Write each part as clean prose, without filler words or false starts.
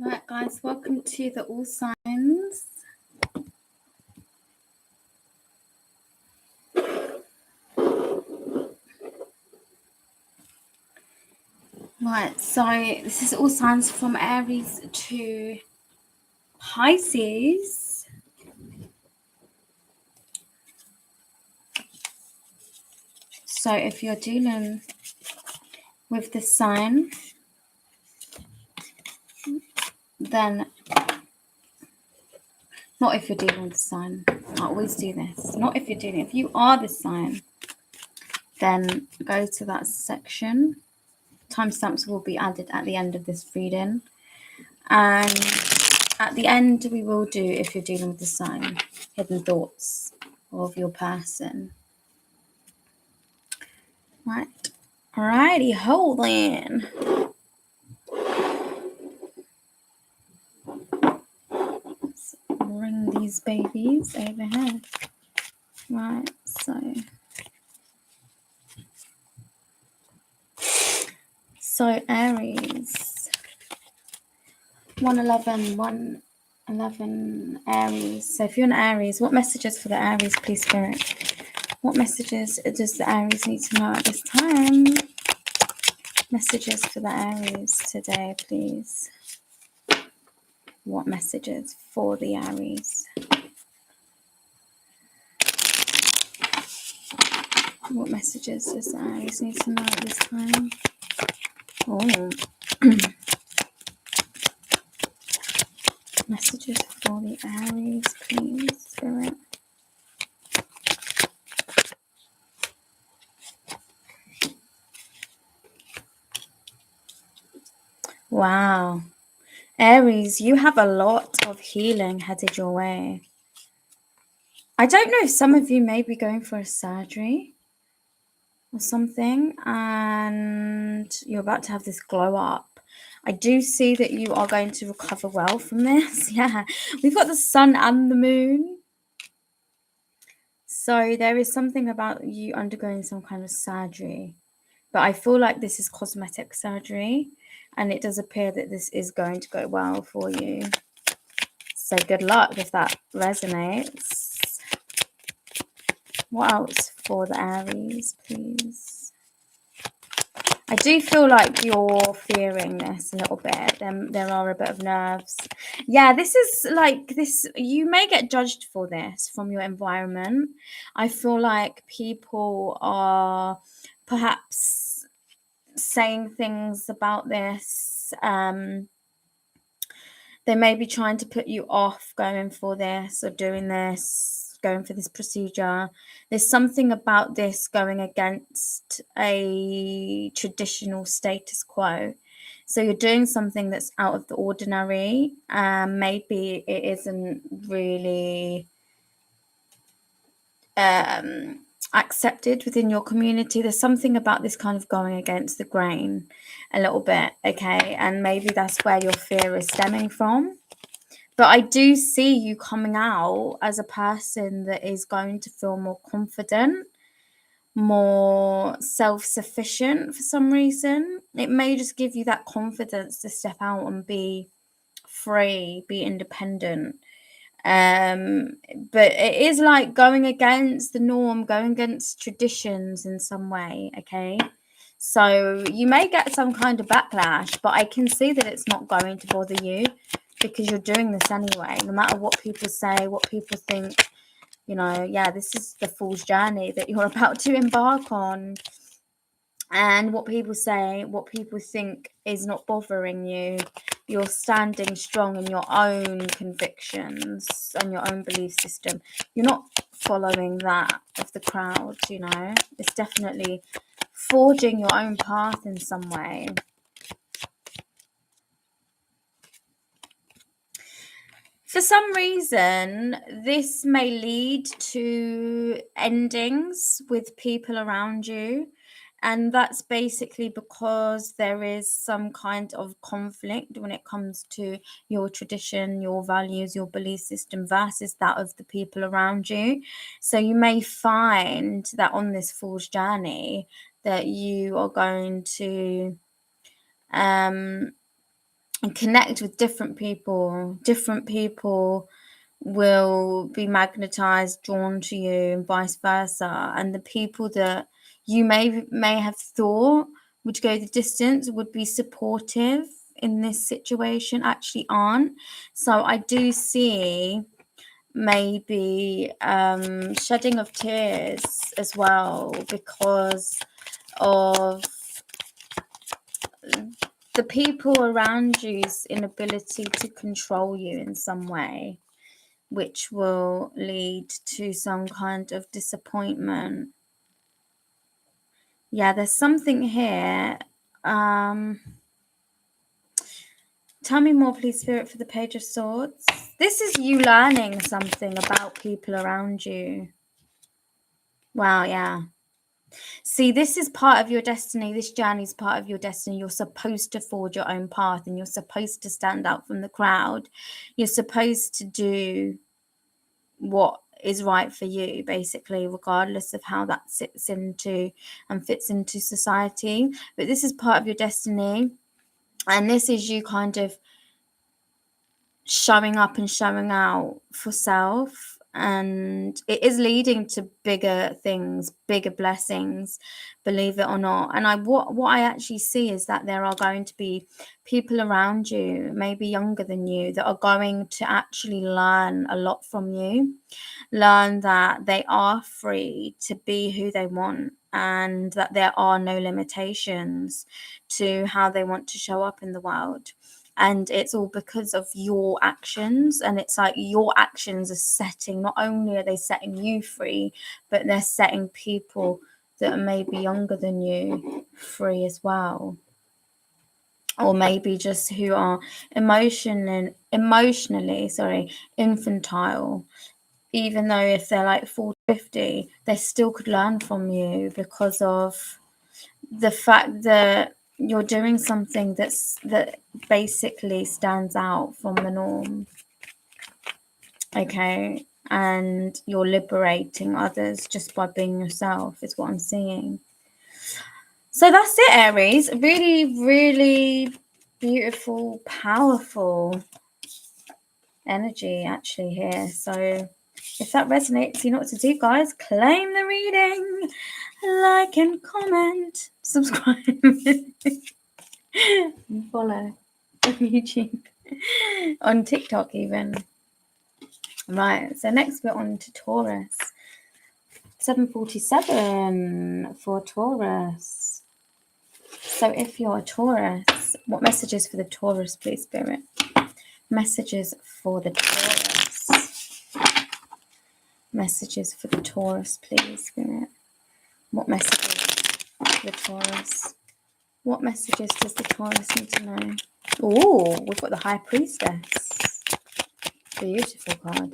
Right, guys, welcome to the All Signs. Right, so this is All Signs from Aries to Pisces. So if you're dealing with the sign, then not if you're dealing with the sign. I always do this. Not if you're dealing. If you are the sign, then go to that section. Timestamps will be added at the end of this reading. And at the end, we will do, if you're dealing with the sign, hidden thoughts of your person. Right. Alrighty, hold on. Let's bring these babies over here. Right, so Aries. 111 Aries. So if you're an Aries, what messages for the Aries, please, Spirit? What messages does the Aries need to know at this time? Messages for the Aries today, please. What messages for the Aries? What messages does the Aries need to know at this time? Oh. Messages for the Aries, please, Spirit. Wow. Aries, you have a lot of healing headed your way. I don't know if some of you may be going for a surgery or something, and you're about to have this glow up. I do see that you are going to recover well from this. Yeah, we've got the sun and the moon. So there is something about you undergoing some kind of surgery. But I feel like this is cosmetic surgery, and it does appear that this is going to go well for you. So good luck if that resonates. What else for the Aries, please? I do feel like you're fearing this a little bit. There are a bit of nerves. Yeah, this is like this. You may get judged for this from your environment. I feel like people are perhaps saying things about this. They may be trying to put you off going for this or doing this, going for this procedure. There's something about this going against a traditional status quo. So you're doing something that's out of the ordinary. Maybe it isn't really accepted within your community. There's something about this kind of going against the grain a little bit, okay? And maybe that's where your fear is stemming from. But I do see you coming out as a person that is going to feel more confident, more self-sufficient for some reason. It may just give you that confidence to step out and be free, be independent. But it is like going against the norm, going against traditions in some way, okay? So you may get some kind of backlash, but I can see that it's not going to bother you because you're doing this anyway. No matter what people say, what people think, you know, yeah, this is the fool's journey that you're about to embark on. And what people say, what people think is not bothering you. You're standing strong in your own convictions and your own belief system. You're not following that of the crowd, you know. It's definitely forging your own path in some way. For some reason, this may lead to endings with people around you. And that's basically because there is some kind of conflict when it comes to your tradition, your values, your belief system versus that of the people around you. So you may find that on this fool's journey that you are going to and connect with different people. Different people will be magnetized, drawn to you, and vice versa. And the people that you may have thought would go the distance, would be supportive in this situation, actually aren't. So I do see maybe shedding of tears as well, because of the people around you's inability to control you in some way, which will lead to some kind of disappointment. Yeah, there's something here. Tell me more, please, Spirit, for the Page of Swords. This is you learning something about people around you. Wow, yeah. See, this is part of your destiny. This journey is part of your destiny. You're supposed to forge your own path, and you're supposed to stand out from the crowd. You're supposed to do what is right for you, basically, regardless of how that sits into and fits into society. But this is part of your destiny, and this is you kind of showing up and showing out for self, and it is leading to bigger things, bigger blessings, believe it or not. And what I actually see is that there are going to be people around you, maybe younger than you, that are going to actually learn a lot from you, learn that they are free to be who they want, and that there are no limitations to how they want to show up in the world. And it's all because of your actions. And it's like your actions are setting, not only are they setting you free, but they're setting people that are maybe younger than you free as well. Or maybe just who are emotionally infantile. Even though if they're like 40, 50, they still could learn from you because of the fact that you're doing something that basically stands out from the norm. Okay, and you're liberating others just by being yourself, is what I'm seeing. So that's it, Aries. Really, really beautiful, powerful energy actually here. So if that resonates, you know what to do, guys. Claim the reading, like and comment, subscribe, and follow on YouTube, on TikTok even. Right, so next we're on to Taurus. 7:47 for Taurus. So if you're a Taurus, what messages for the Taurus, please, Spirit? Messages for the Taurus. Messages for the Taurus, please, Spirit. What messages for the Taurus? What messages does the Taurus need to know? Oh, we've got the High Priestess. Beautiful card.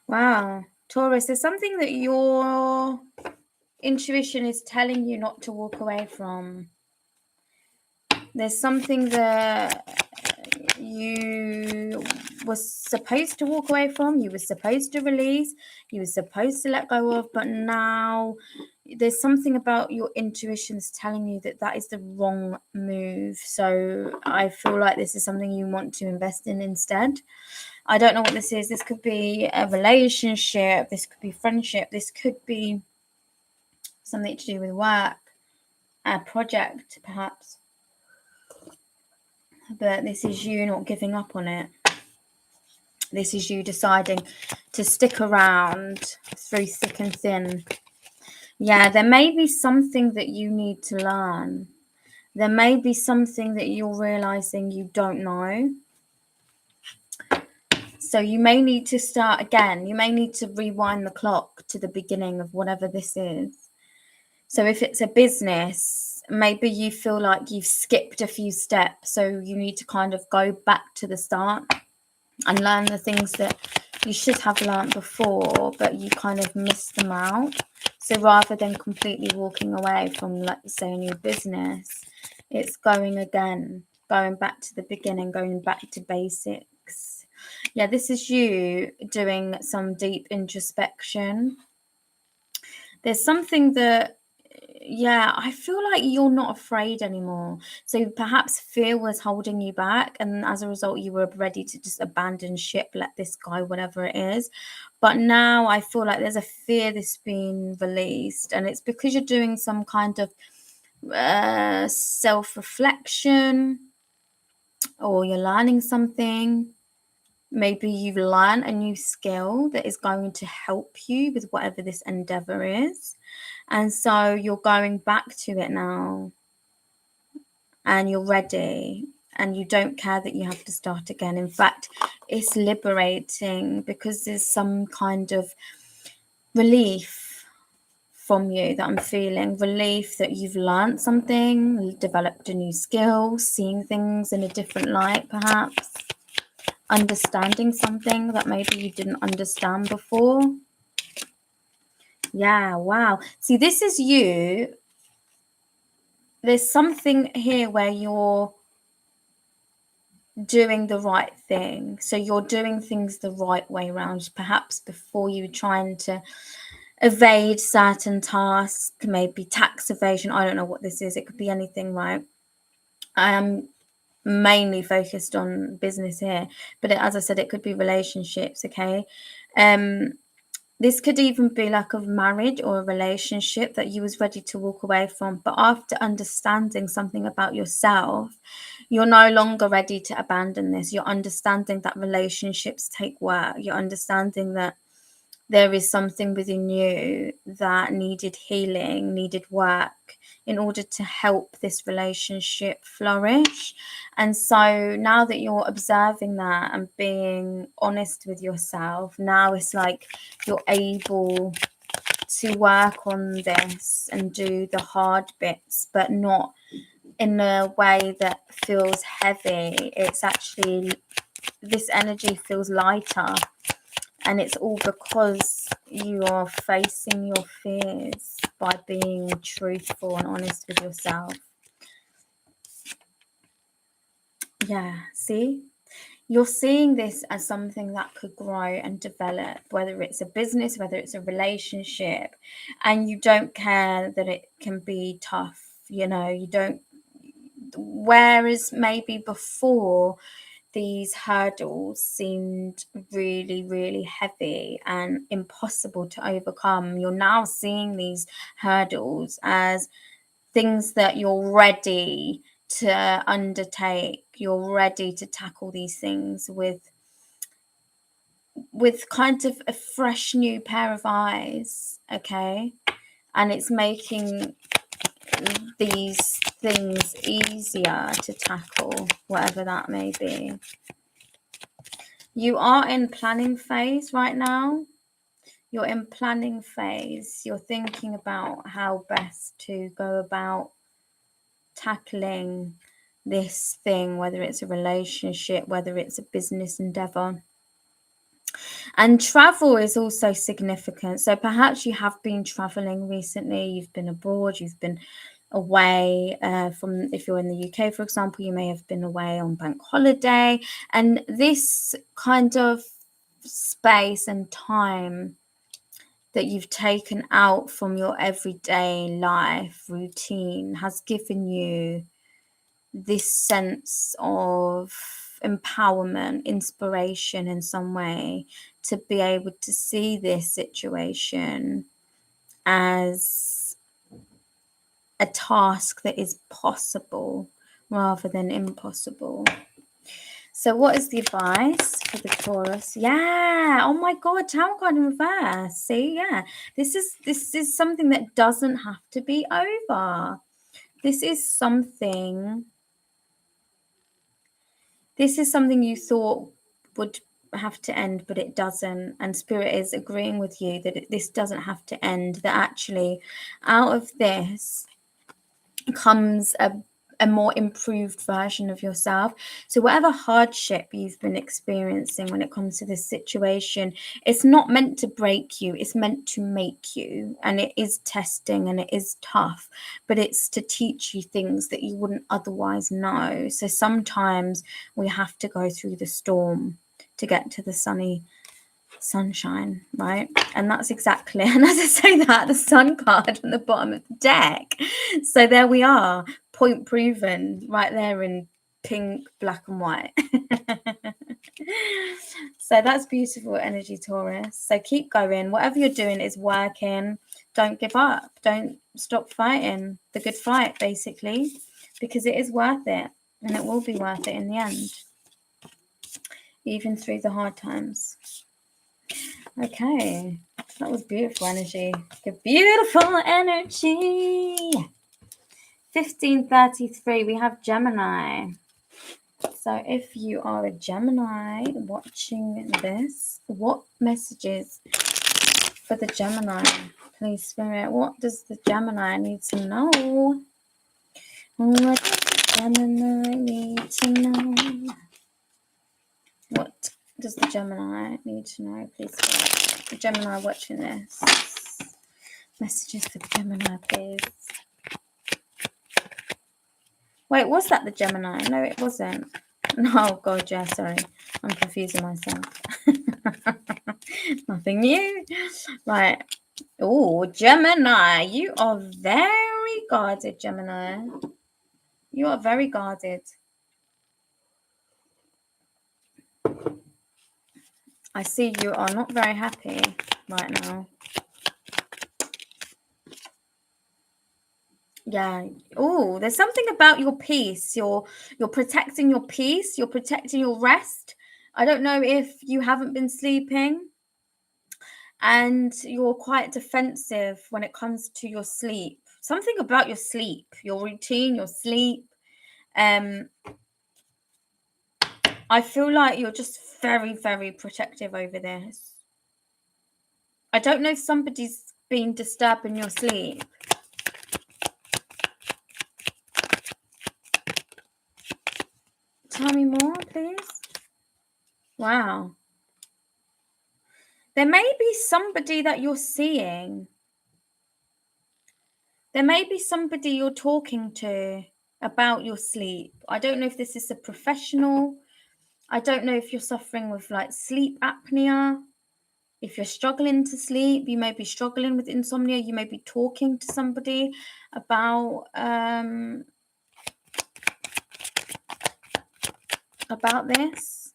Wow. Taurus, there's something that your intuition is telling you not to walk away from. There's something that you were supposed to walk away from, you were supposed to release, you were supposed to let go of, but now there's something about your intuition's telling you that that is the wrong move. So I feel like this is something you want to invest in instead. I don't know what this is. This could be a relationship, this could be friendship, this could be something to do with work, a project perhaps. But this is you not giving up on it. This is you deciding to stick around through thick and thin. Yeah, there may be something that you need to learn. There may be something that you're realizing you don't know. So you may need to start again. You may need to rewind the clock to the beginning of whatever this is. So if it's a business, maybe you feel like you've skipped a few steps. So you need to kind of go back to the start and learn the things that you should have learned before, but you kind of missed them out. So rather than completely walking away from, let's say, a new business, it's going again, going back to the beginning, going back to basics. Yeah, this is you doing some deep introspection. There's something that, yeah, I feel like you're not afraid anymore. So perhaps fear was holding you back, and as a result, you were ready to just abandon ship, let this guy, whatever it is. But now I feel like there's a fear that's been released, and it's because you're doing some kind of self-reflection, or you're learning something. Maybe you've learned a new skill that is going to help you with whatever this endeavor is. And so you're going back to it now, and you're ready, and you don't care that you have to start again. In fact, it's liberating because there's some kind of relief from you that I'm feeling. Relief that you've learned something, developed a new skill, seeing things in a different light, perhaps. Understanding something that maybe you didn't understand before. Yeah, wow. See, this is you. There's something here where you're doing the right thing. So you're doing things the right way around. Perhaps before you were trying to evade certain tasks, maybe tax evasion. I don't know what this is. It could be anything, right? I am mainly focused on business here, but as I said, it could be relationships. Okay. This could even be like a marriage or a relationship that you was ready to walk away from, but after understanding something about yourself, you're no longer ready to abandon this. You're understanding that relationships take work. You're understanding that there is something within you that needed healing, needed work in order to help this relationship flourish. And so now that you're observing that and being honest with yourself, now it's like you're able to work on this and do the hard bits, but not in a way that feels heavy. It's actually, this energy feels lighter. And it's all because you are facing your fears by being truthful and honest with yourself. Yeah, see? You're seeing this as something that could grow and develop, whether it's a business, whether it's a relationship, and you don't care that it can be tough, you know, you don't. Whereas maybe before, these hurdles seemed really, really heavy and impossible to overcome. You're now seeing these hurdles as things that you're ready to undertake. You're ready to tackle these things with kind of a fresh new pair of eyes, okay? And it's making these things easier to tackle, whatever that may be. You are in planning phase right now. You're in planning phase. You're thinking about how best to go about tackling this thing, whether it's a relationship, whether it's a business endeavor. And travel is also significant. So perhaps you have been traveling recently, you've been abroad, you've been away from, if you're in the UK, for example, you may have been away on bank holiday. And this kind of space and time that you've taken out from your everyday life routine has given you this sense of empowerment, inspiration in some way, to be able to see this situation as a task that is possible rather than impossible. So what is the advice for the Taurus? Yeah. Oh my God, Tower card in reverse. See, yeah. This is something that doesn't have to be over. This is something you thought would have to end, but it doesn't. And Spirit is agreeing with you that this doesn't have to end, that actually out of this comes a more improved version of yourself. So whatever hardship you've been experiencing when it comes to this situation, it's not meant to break you, it's meant to make you. And it is testing and it is tough, but it's to teach you things that you wouldn't otherwise know. So sometimes we have to go through the storm to get to the sunshine, right? And that's exactly, and as I say that, the sun card on the bottom of the deck. So there we are, point proven, right there in pink, black and white. So that's beautiful energy, Taurus. So keep going. Whatever you're doing is working. Don't give up. Don't stop fighting the good fight, basically, because it is worth it, and it will be worth it in the end, even through the hard times. Okay, that was beautiful energy. Good, beautiful energy. 1533, we have Gemini. So if you are a Gemini watching this, what messages for the Gemini? Please, Spirit, what does the Gemini need to know? What does the Gemini need to know? What does the Gemini need to know? Please, Spirit. The Gemini watching this. Messages for the Gemini, please. Wait, was that the Gemini? No, it wasn't. No, God, yeah, sorry. I'm confusing myself. Nothing new. Right. Oh, Gemini. You are very guarded, Gemini. You are very guarded. I see you are not very happy right now. Yeah. Oh, there's something about your peace. You're protecting your peace. You're protecting your rest. I don't know if you haven't been sleeping and you're quite defensive when it comes to your sleep. Something about your sleep, your routine, your sleep. I feel like you're just very, very protective over this. I don't know if somebody's been disturbing your sleep. Tell me more, please. Wow. There may be somebody that you're seeing. There may be somebody you're talking to about your sleep. I don't know if this is a professional. I don't know if you're suffering with like sleep apnea. If you're struggling to sleep, you may be struggling with insomnia. You may be talking to somebody about this.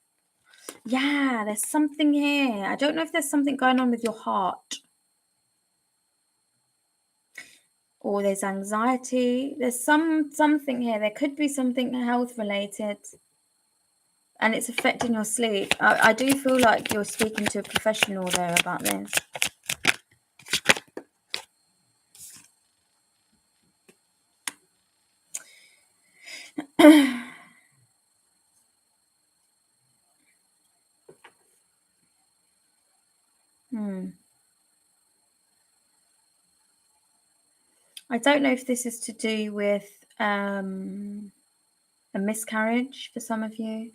Yeah, there's something here. I don't know if there's something going on with your heart. Or there's anxiety. There's something here. There could be something health related. And it's affecting your sleep. I do feel like you're speaking to a professional there about this. I don't know if this is to do with a miscarriage for some of you.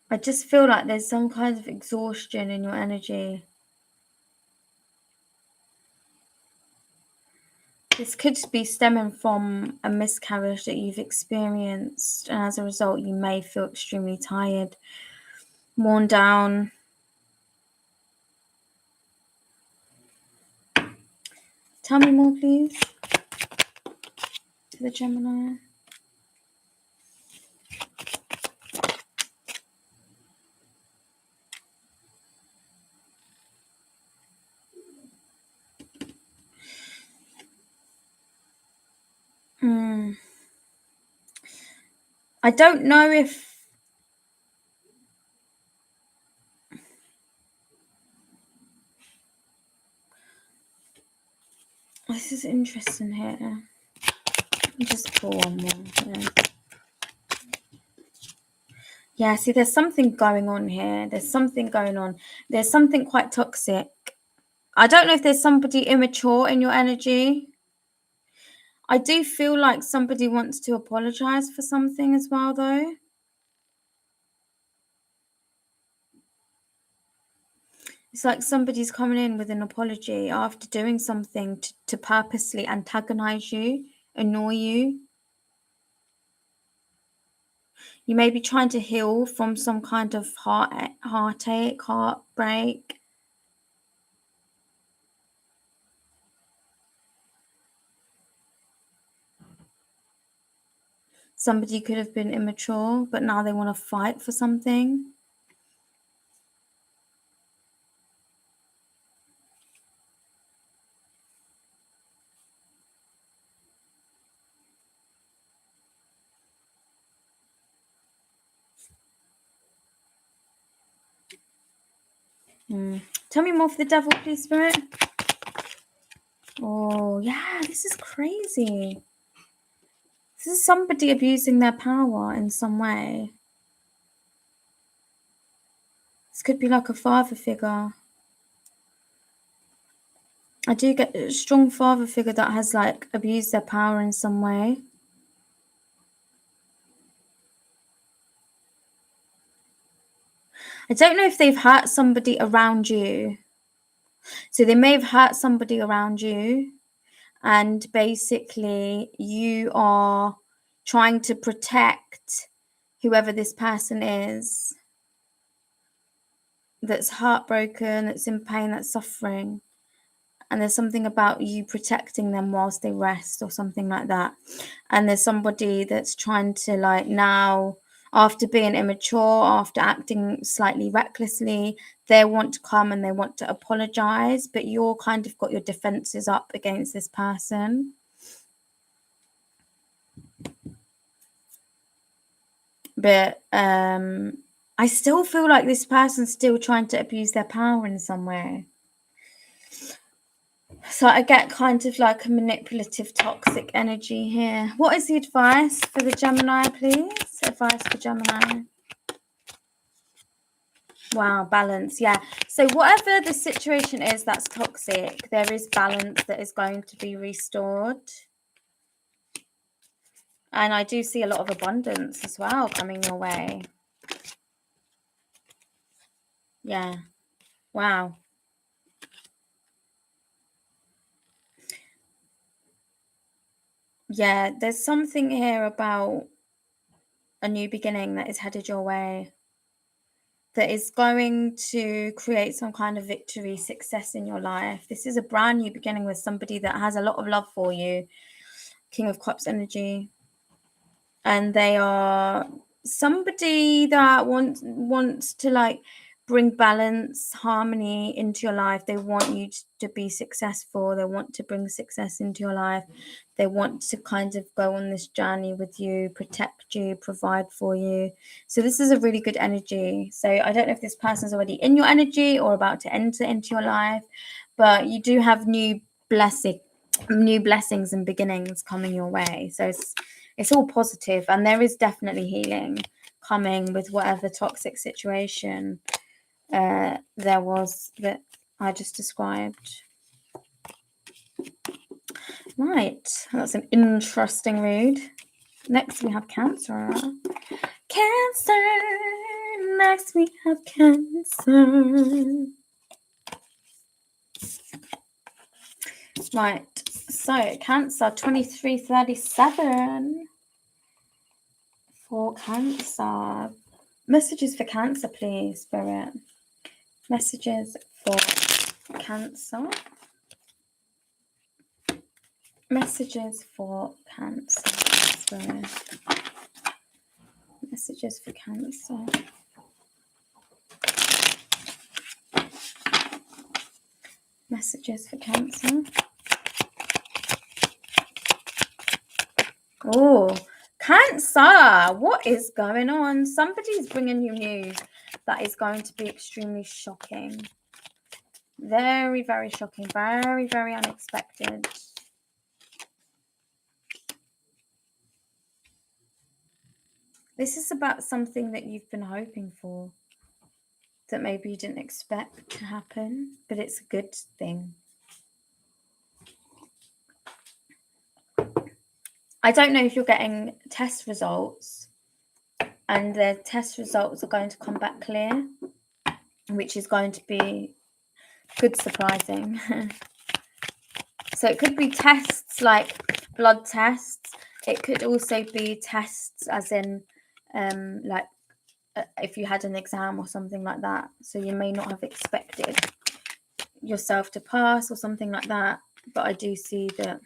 I just feel like there's some kind of exhaustion in your energy. This could be stemming from a miscarriage that you've experienced, and as a result, you may feel extremely tired, worn down. Tell me more, please, to the Gemini. I don't know if this is interesting here. Let me just pull one more. Yeah, see, there's something going on here. There's something going on. There's something quite toxic. I don't know if there's somebody immature in your energy. I do feel like somebody wants to apologize for something as well, though. It's like somebody's coming in with an apology after doing something to purposely antagonize you annoy you. You may be trying to heal from some kind of heartache, heartbreak. Somebody could have been immature, but now they want to fight for something. Tell me more for the devil, please, Spirit. Oh, yeah, this is crazy. This is somebody abusing their power in some way. This could be like a father figure. I do get a strong father figure that has like abused their power in some way. I don't know if they've hurt somebody around you. So they may have hurt somebody around you, and basically you are trying to protect whoever this person is that's heartbroken, that's in pain, that's suffering. And there's something about you protecting them whilst they rest or something like that. And there's somebody that's trying to like now, after being immature, after acting slightly recklessly, they want to come and they want to apologize, but you're kind of got your defenses up against this person. But I still feel like this person's still trying to abuse their power in some way. So I get kind of like a manipulative, toxic energy here. What is the advice for the Gemini, please? Advice for Gemini. Wow, balance. Yeah. So whatever the situation is that's toxic, there is balance that is going to be restored. And I do see a lot of abundance as well coming your way. Yeah. Wow. Yeah, there's something here about a new beginning that is headed your way, that is going to create some kind of victory, success in your life. This is a brand new beginning with somebody that has a lot of love for you. King of Cups energy. And they are somebody that wants to like bring balance, harmony into your life. They want you to be successful. They want to bring success into your life. They want to kind of go on this journey with you, protect you, provide for you. So this is a really good energy. So I don't know if this person's already in your energy or about to enter into your life, but you do have new blessings and beginnings coming your way. So it's all positive, and there is definitely healing coming with whatever toxic situation there was that I just described. Right, that's an interesting read. Next we have Cancer. Cancer. Next we have Cancer. Right, so Cancer 2337 for Cancer. Messages for Cancer, please, Spirit. Messages for Cancer. Messages for Cancer, Spirit. Messages for Cancer. Messages for Cancer. Oh, Cancer, what is going on? Somebody's bringing you news that is going to be extremely shocking. Very, very shocking. Very, very unexpected. This is about something that you've been hoping for, that maybe you didn't expect to happen, but it's a good thing. I don't know if you're getting test results and the test results are going to come back clear, which is going to be good surprising. So it could be tests like blood tests. It could also be tests as in like if you had an exam or something like that. So you may not have expected yourself to pass or something like that. But I do see that,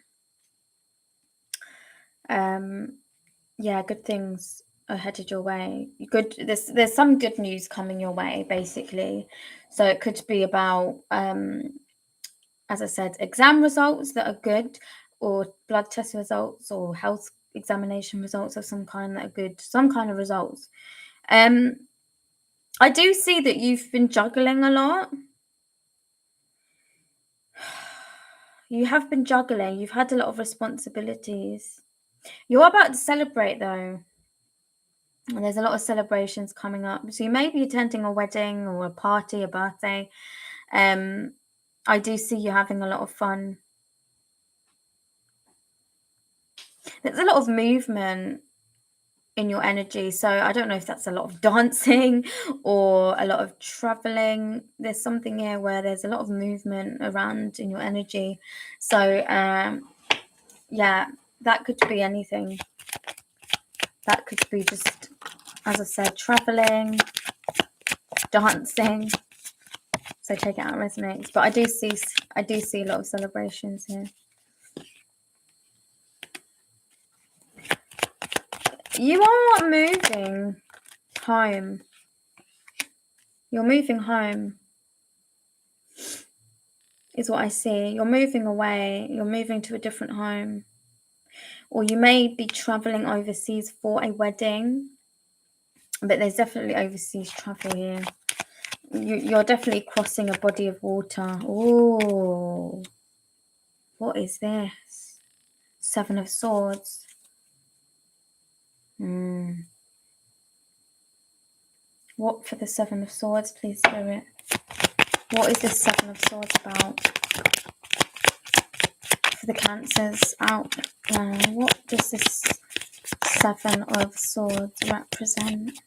yeah, good things are headed your way. There's some good news coming your way, basically. So it could be about, as I said, exam results that are good, or blood test results, or health examination results of some kind that are good, some kind of results. I do see that you've been juggling a lot. You have been juggling. You've had a lot of responsibilities. You're about to celebrate, though. And there's a lot of celebrations coming up. So you may be attending a wedding or a party, a birthday. I do see you having a lot of fun. There's a lot of movement in your energy. So I don't know if that's a lot of dancing or a lot of traveling. There's something here where there's a lot of movement around in your energy. So yeah, that could be anything. That could be just, as I said, traveling, dancing. So take it out, resonates. But I do see a lot of celebrations here. You are moving home. You're moving home, is what I see. You're moving away. You're moving to a different home. Or you may be traveling overseas for a wedding. But there's definitely overseas travel here. You're definitely crossing a body of water. Oh, what is this? Seven of Swords. What for the Seven of Swords, please, Spirit? What is this Seven of Swords about? For the Cancers out. What does this Seven of Swords represent?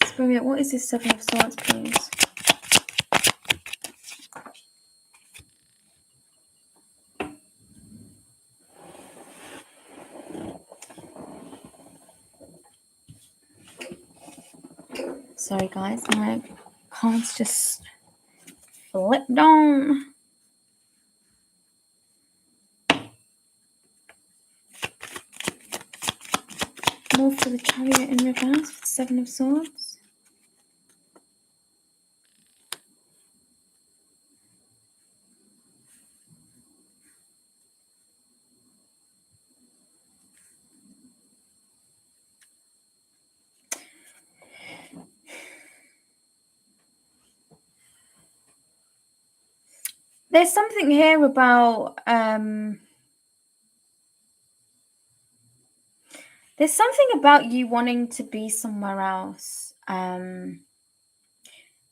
Spirit, what is this Seven of Swords, please? Sorry, guys, my cards just flipped on. More for the Chariot in reverse, Seven of Swords. There's something here about there's something about you wanting to be somewhere else.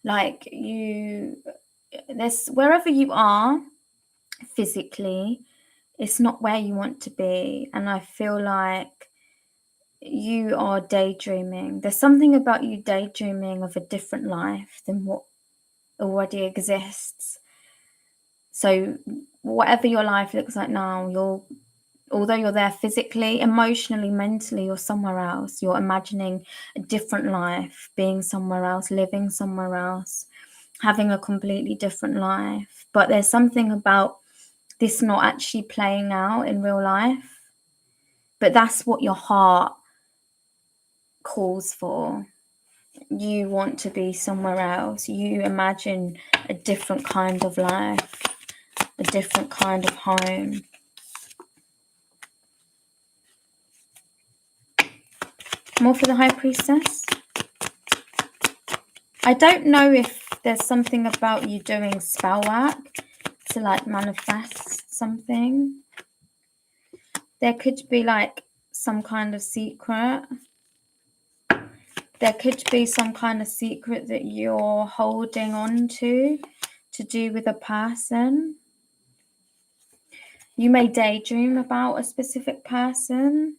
Like there's wherever you are physically, it's not where you want to be. And I feel like you are daydreaming. There's something about you daydreaming of a different life than what already exists. So whatever your life looks like now, although you're there physically, emotionally, mentally, you're somewhere else. You're imagining a different life, being somewhere else, living somewhere else, having a completely different life. But there's something about this not actually playing out in real life. But that's what your heart calls for. You want to be somewhere else. You imagine a different kind of life, a different kind of home. More for the High Priestess. I don't know if there's something about you doing spell work to like manifest something. There could be like some kind of secret. There could be some kind of secret that you're holding on to do with a person. You may daydream about a specific person.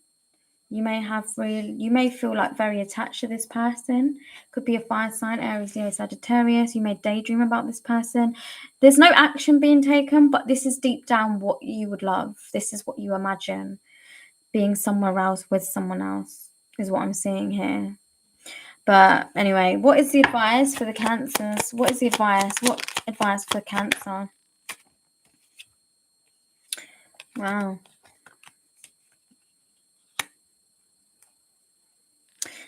You may feel like very attached to this person. Could be a fire sign, Aries, Leo, Sagittarius. You may daydream about this person. There's no action being taken, but this is deep down what you would love. This is what you imagine being somewhere else with someone else, is what I'm seeing here. But anyway, what is the advice for the Cancers? What is the advice? What advice for Cancer? Wow.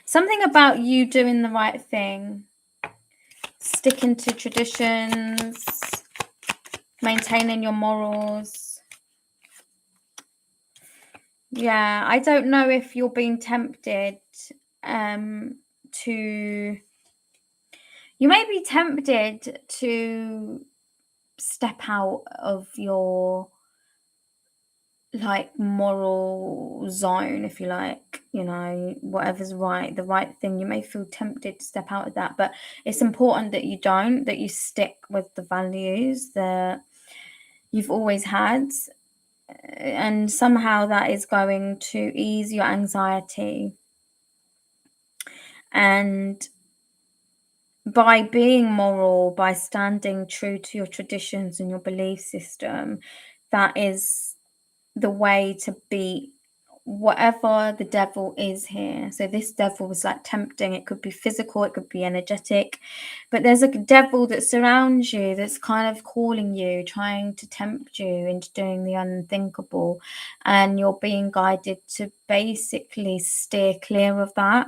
Something about you doing the right thing, sticking to traditions, maintaining your morals. Yeah, I don't know if you're being tempted to... You may be tempted to step out of your like moral zone, if you like, you know, whatever's right, the right thing. You may feel tempted to step out of that, but it's important that you don't, that you stick with the values that you've always had, and somehow that is going to ease your anxiety. And by being moral, by standing true to your traditions and your belief system, that is the way to beat whatever the devil is here. So this devil was like tempting. It could be physical, it could be energetic, but there's a devil that surrounds you that's kind of calling you, trying to tempt you into doing the unthinkable, and you're being guided to basically steer clear of that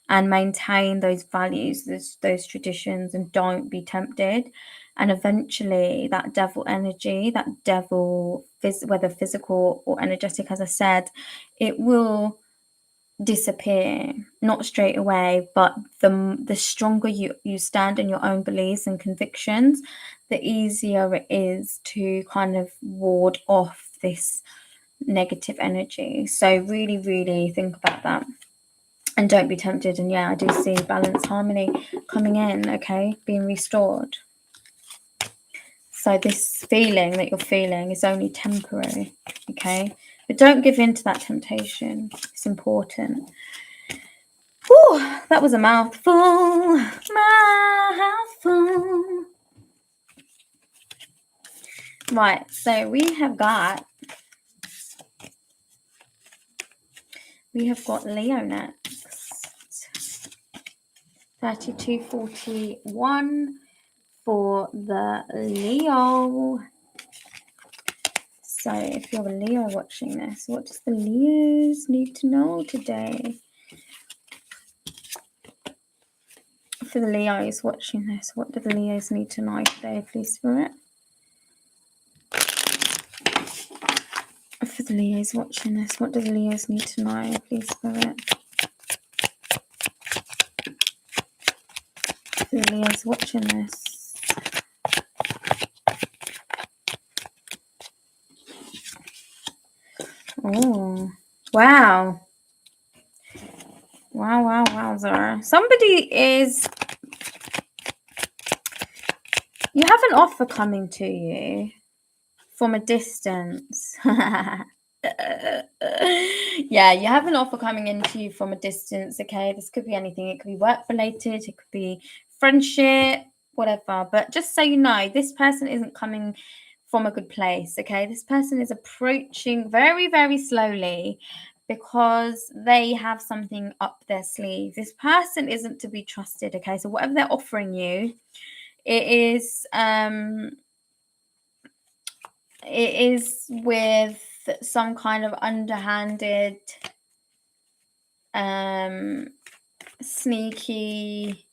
and maintain those values, those traditions, and don't be tempted. And eventually that devil energy, that devil, whether physical or energetic, as I said, it will disappear. Not straight away, but the stronger you stand in your own beliefs and convictions, the easier it is to kind of ward off this negative energy. So really, really think about that. And don't be tempted. And yeah, I do see balance, harmony coming in, okay, being restored. So this feeling that you're feeling is only temporary, okay? But don't give in to that temptation. It's important. Whew, that was a mouthful. Mouthful. Right, so we have got Leo next. 3241 for the Leo. So if you're a Leo watching this, what does the Leos need to know today? For the Leos watching this, what do the Leos need to know today, please, Spirit? For the Leos watching this, what do the Leos need to know, please, Spirit? For the Leos watching this. Oh, wow. Wow, Zara. Somebody is... You have an offer coming to you from a distance. Yeah, you have an offer coming into you from a distance, okay? This could be anything. It could be work related, it could be friendship, whatever. But just so you know, this person isn't coming from a good place, okay? This person is approaching very, very slowly because they have something up their sleeve. This person isn't to be trusted, okay? So whatever they're offering you, it is with some kind of underhanded, sneaky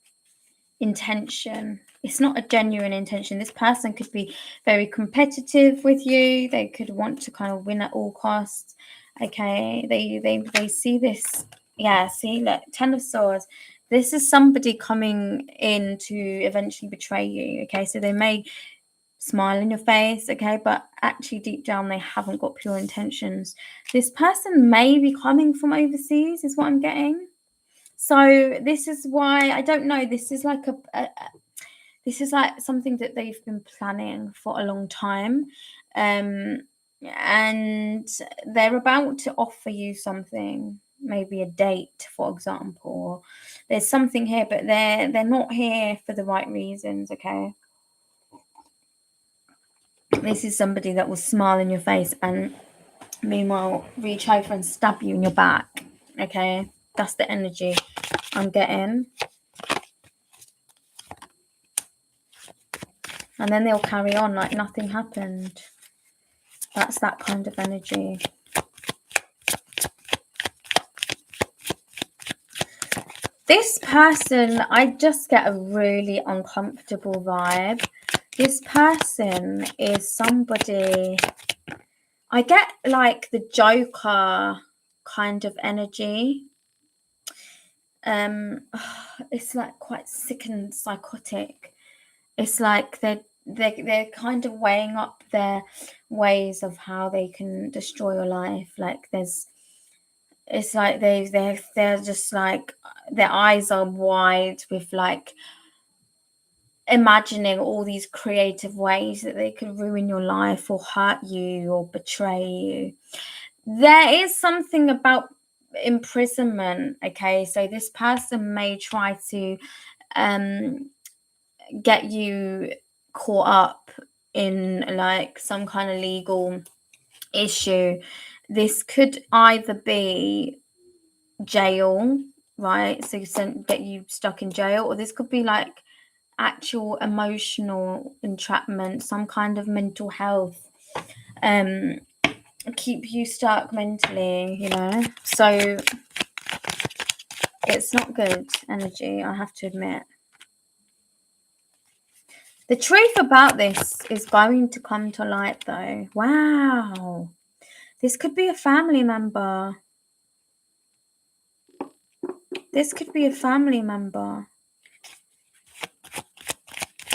intention. It's not a genuine intention. This person could be very competitive with you. They could want to kind of win at all costs. Okay, they see this. Yeah, see, look, Ten of Swords. This is somebody coming in to eventually betray you. Okay, so they may smile in your face, okay, but actually deep down they haven't got pure intentions. This person may be coming from overseas, is what I'm getting. So this is why, I don't know, this is like this is like something that they've been planning for a long time. and they're about to offer you something, maybe a date, for example. There's something here, but they're not here for the right reasons, okay? This is somebody that will smile in your face and meanwhile reach over and stab you in your back, okay? That's the energy I'm getting. And then they'll carry on like nothing happened. That's that kind of energy. This person, I just get a really uncomfortable vibe. This person is somebody, I get like the Joker kind of energy. It's like quite sick and psychotic. It's like they're kind of weighing up their ways of how they can destroy your life. Like it's like they're just like, their eyes are wide with like imagining all these creative ways that they could ruin your life or hurt you or betray you. There is something about imprisonment, okay? So this person may try to get you caught up in like some kind of legal issue. This could either be jail, right? So get you stuck in jail, or this could be like actual emotional entrapment, some kind of mental health, keep you stuck mentally, you know. So it's not good energy, I have to admit. The truth about this is going to come to light though. Wow, this could be a family member. This could be a family member,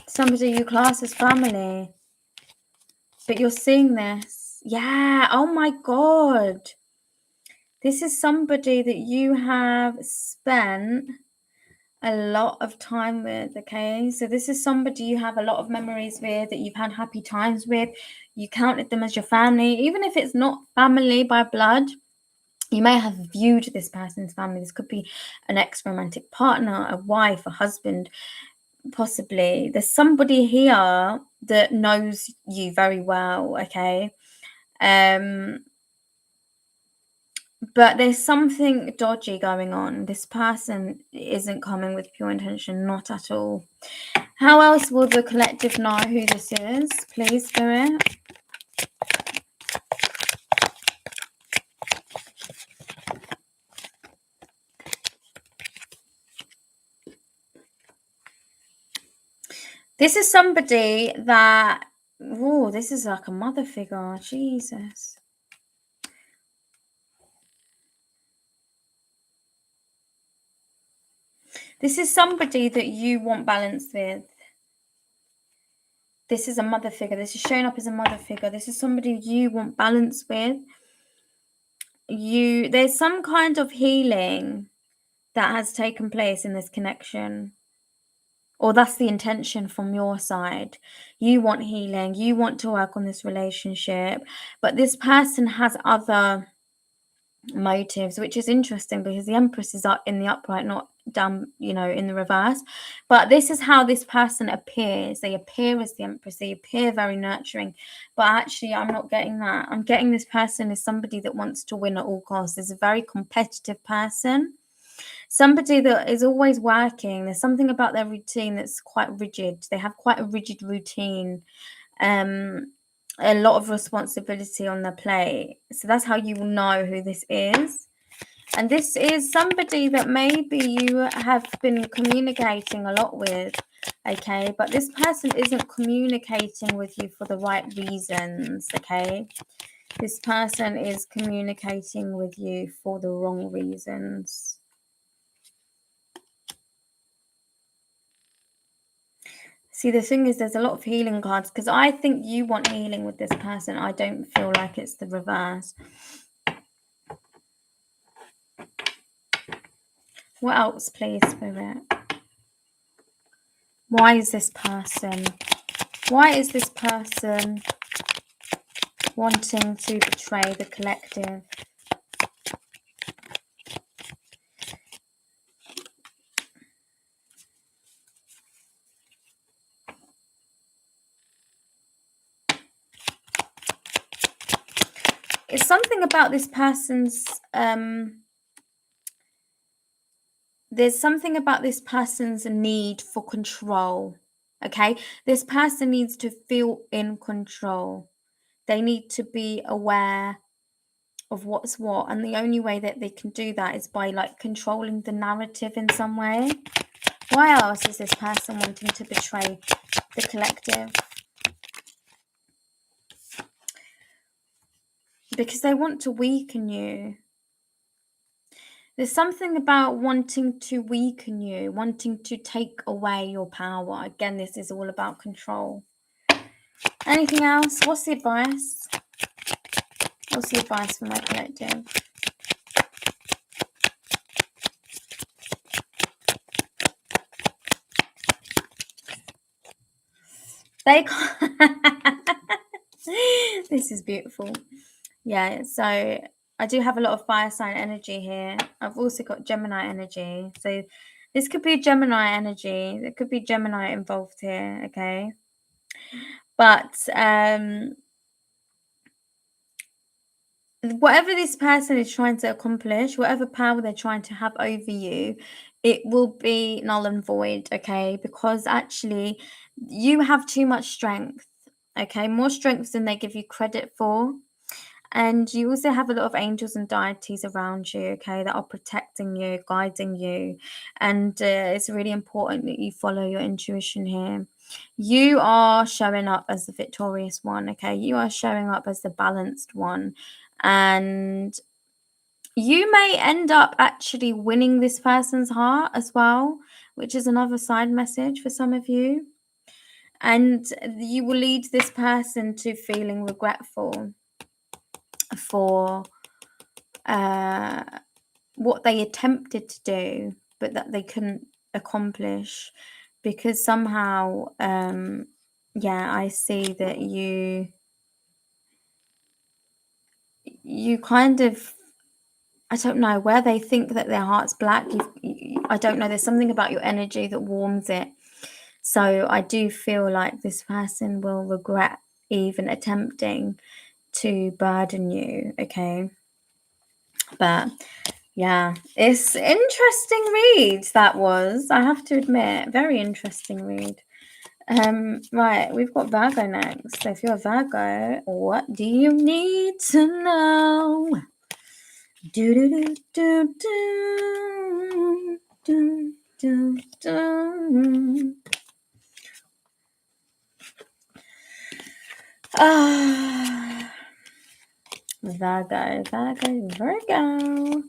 somebody you class as family, but you're seeing this. Yeah, oh my god, this is somebody that you have spent a lot of time with, okay? So this is somebody you have a lot of memories with, that you've had happy times with. You counted them as your family, even if it's not family by blood. You may have viewed this person's family. This could be an ex-romantic partner, a wife, a husband, possibly. There's somebody here that knows you very well, okay? But there's something dodgy going on. This person isn't coming with pure intention, not at all. How else will the collective know who this is? Please, Spirit. This is somebody that... Oh, this is like a mother figure. Jesus. This is somebody that you want balance with. This is a mother figure. This is showing up as a mother figure. This is somebody you want balance with. There's some kind of healing that has taken place in this connection. Or that's the intention from your side. You want healing. You want to work on this relationship. But this person has other motives, which is interesting because the Empress is up in the upright, not down, you know, in the reverse. But this is how this person appears. They appear as the Empress. They appear very nurturing. But actually, I'm not getting that. I'm getting this person is somebody that wants to win at all costs. Is a very competitive person. Somebody that is always working. There's something about their routine that's quite rigid. They have quite a rigid routine. A lot of responsibility on their plate. So that's how you will know who this is. And this is somebody that maybe you have been communicating a lot with, okay? But this person isn't communicating with you for the right reasons, okay? This person is communicating with you for the wrong reasons. See, the thing is, there's a lot of healing cards because I think you want healing with this person. I don't feel like it's the reverse. What else, please, Spirit? Why is this person? Why is this person wanting to betray the collective. It's something about this person's there's something about this person's need for control. Okay, this person needs to feel in control. They need to be aware of what's what, and the only way that they can do that is by like controlling the narrative in some way. Why else is this person wanting to betray the collective? Because they want to weaken you. There's something about wanting to weaken you, wanting to take away your power. Again, this is all about control. Anything else? What's the advice? What's the advice for my collective? They This is beautiful. Yeah, so I do have a lot of fire sign energy here. I've also got Gemini energy. So this could be Gemini energy. There could be Gemini involved here, okay? But whatever this person is trying to accomplish, whatever power they're trying to have over you, it will be null and void, okay? Because actually you have too much strength, okay? More strength than they give you credit for. And you also have a lot of angels and deities around you, okay, that are protecting you, guiding you. And it's really important that you follow your intuition here. You are showing up as the victorious one, okay? You are showing up as the balanced one. And you may end up actually winning this person's heart as well, which is another side message for some of you. And you will lead this person to feeling regretful for what they attempted to do, but that they couldn't accomplish, because somehow, I see that you kind of, I don't know, where they think that their heart's black, I don't know, there's something about your energy that warms it. So I do feel like this person will regret even attempting to burden you, okay? But yeah, it's interesting read, that was, I have to admit, very interesting read. Right, we've got Virgo next. So if you're a Virgo, what do you need to know? Do do do do do do do. Virgo, Virgo, Virgo.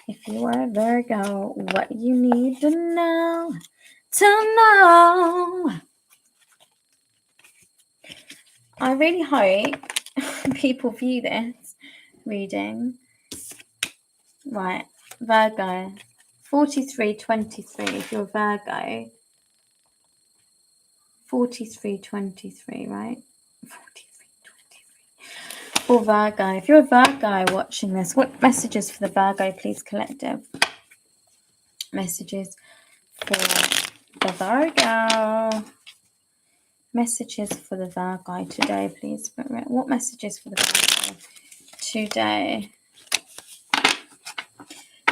If you are a Virgo, what you need to know, I really hope people view this reading. Right, Virgo, 4323. If you're Virgo, 4323, right? 4323. For Virgo, if you're a Virgo watching this, what messages for the Virgo, please, collective? Messages for the Virgo. Messages for the Virgo today, please. What messages for the Virgo today?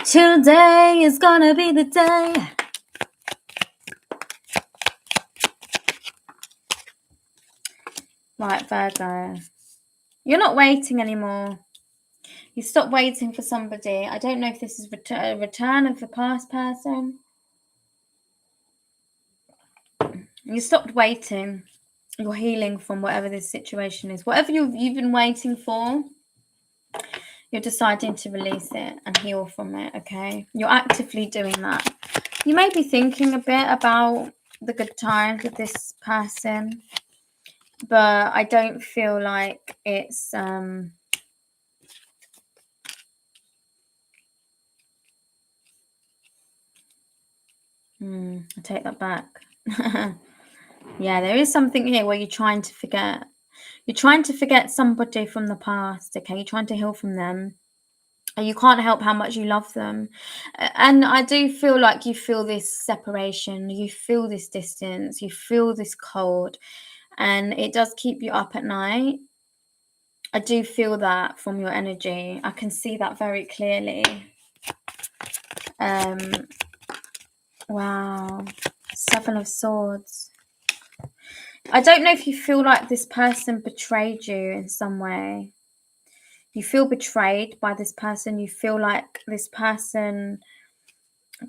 Today is gonna be the day. Right, Virgo. You're not waiting anymore. You stopped waiting for somebody. I don't know if this is a return of the past person. You stopped waiting. You're healing from whatever this situation is. Whatever you've been waiting for, you're deciding to release it and heal from it, okay? You're actively doing that. You may be thinking a bit about the good times with this person, but I don't feel like it's I take that back. Yeah, there is something here where you're trying to forget. You're trying to forget somebody from the past, okay? You're trying to heal from them. And you can't help how much you love them. And I do feel like you feel this separation, you feel this distance, you feel this cold, and it does keep you up at night. I do feel that from your energy. I can see that very clearly. Wow. 7 of Swords. I don't know if you feel like this person betrayed you in some way. You feel betrayed by this person. You feel like this person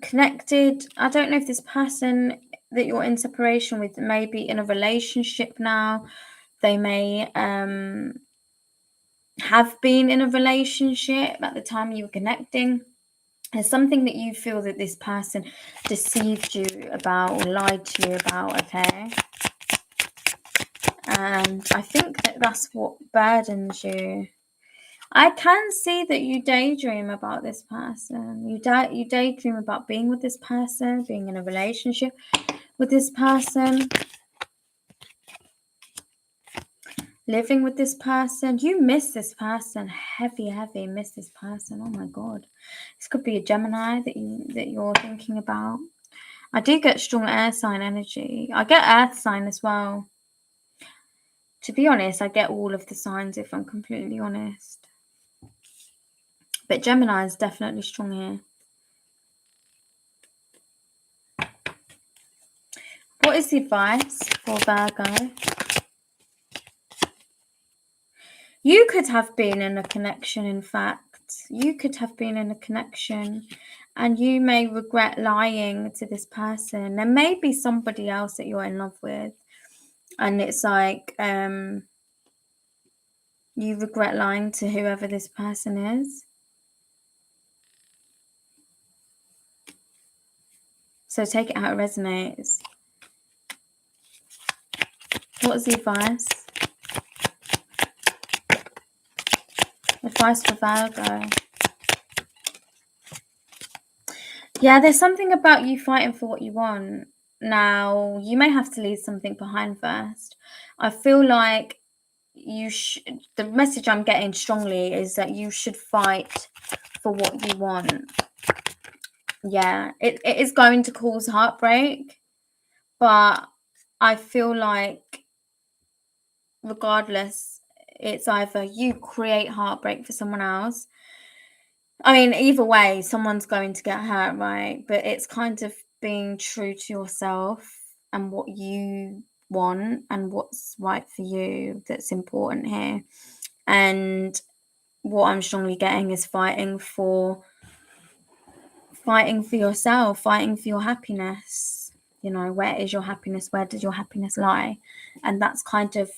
connected. I don't know if this person that you're in separation with may be in a relationship now. They may have been in a relationship at the time you were connecting. There's something that you feel that this person deceived you about or lied to you about, okay? And I think that that's what burdens you. I can see that you daydream about this person. You daydream about being with this person, being in a relationship with this person, living with this person. You miss this person. Heavy miss this person. Oh my God. This could be a Gemini that you're thinking about. I do get strong air sign energy. I get earth sign as well. To be honest, I get all of the signs if I'm completely honest. But Gemini is definitely strong here. What is the advice for Virgo? You could have been in a connection, in fact. You could have been in a connection and you may regret lying to this person. There may be somebody else that you're in love with. And it's like you regret lying to whoever this person is. So take it how it resonates. What is the advice? Advice for Virgo. Yeah, there's something about you fighting for what you want. Now, you may have to leave something behind first. I feel like the message I'm getting strongly is that you should fight for what you want. Yeah, it is going to cause heartbreak, but I feel like regardless, it's either you create heartbreak for someone else. I mean, either way, someone's going to get hurt, right? But it's kind of being true to yourself and what you want and what's right for you that's important here. And what I'm strongly getting is fighting for yourself, fighting for your happiness. You know, where is your happiness? Where does your happiness lie? And that's kind of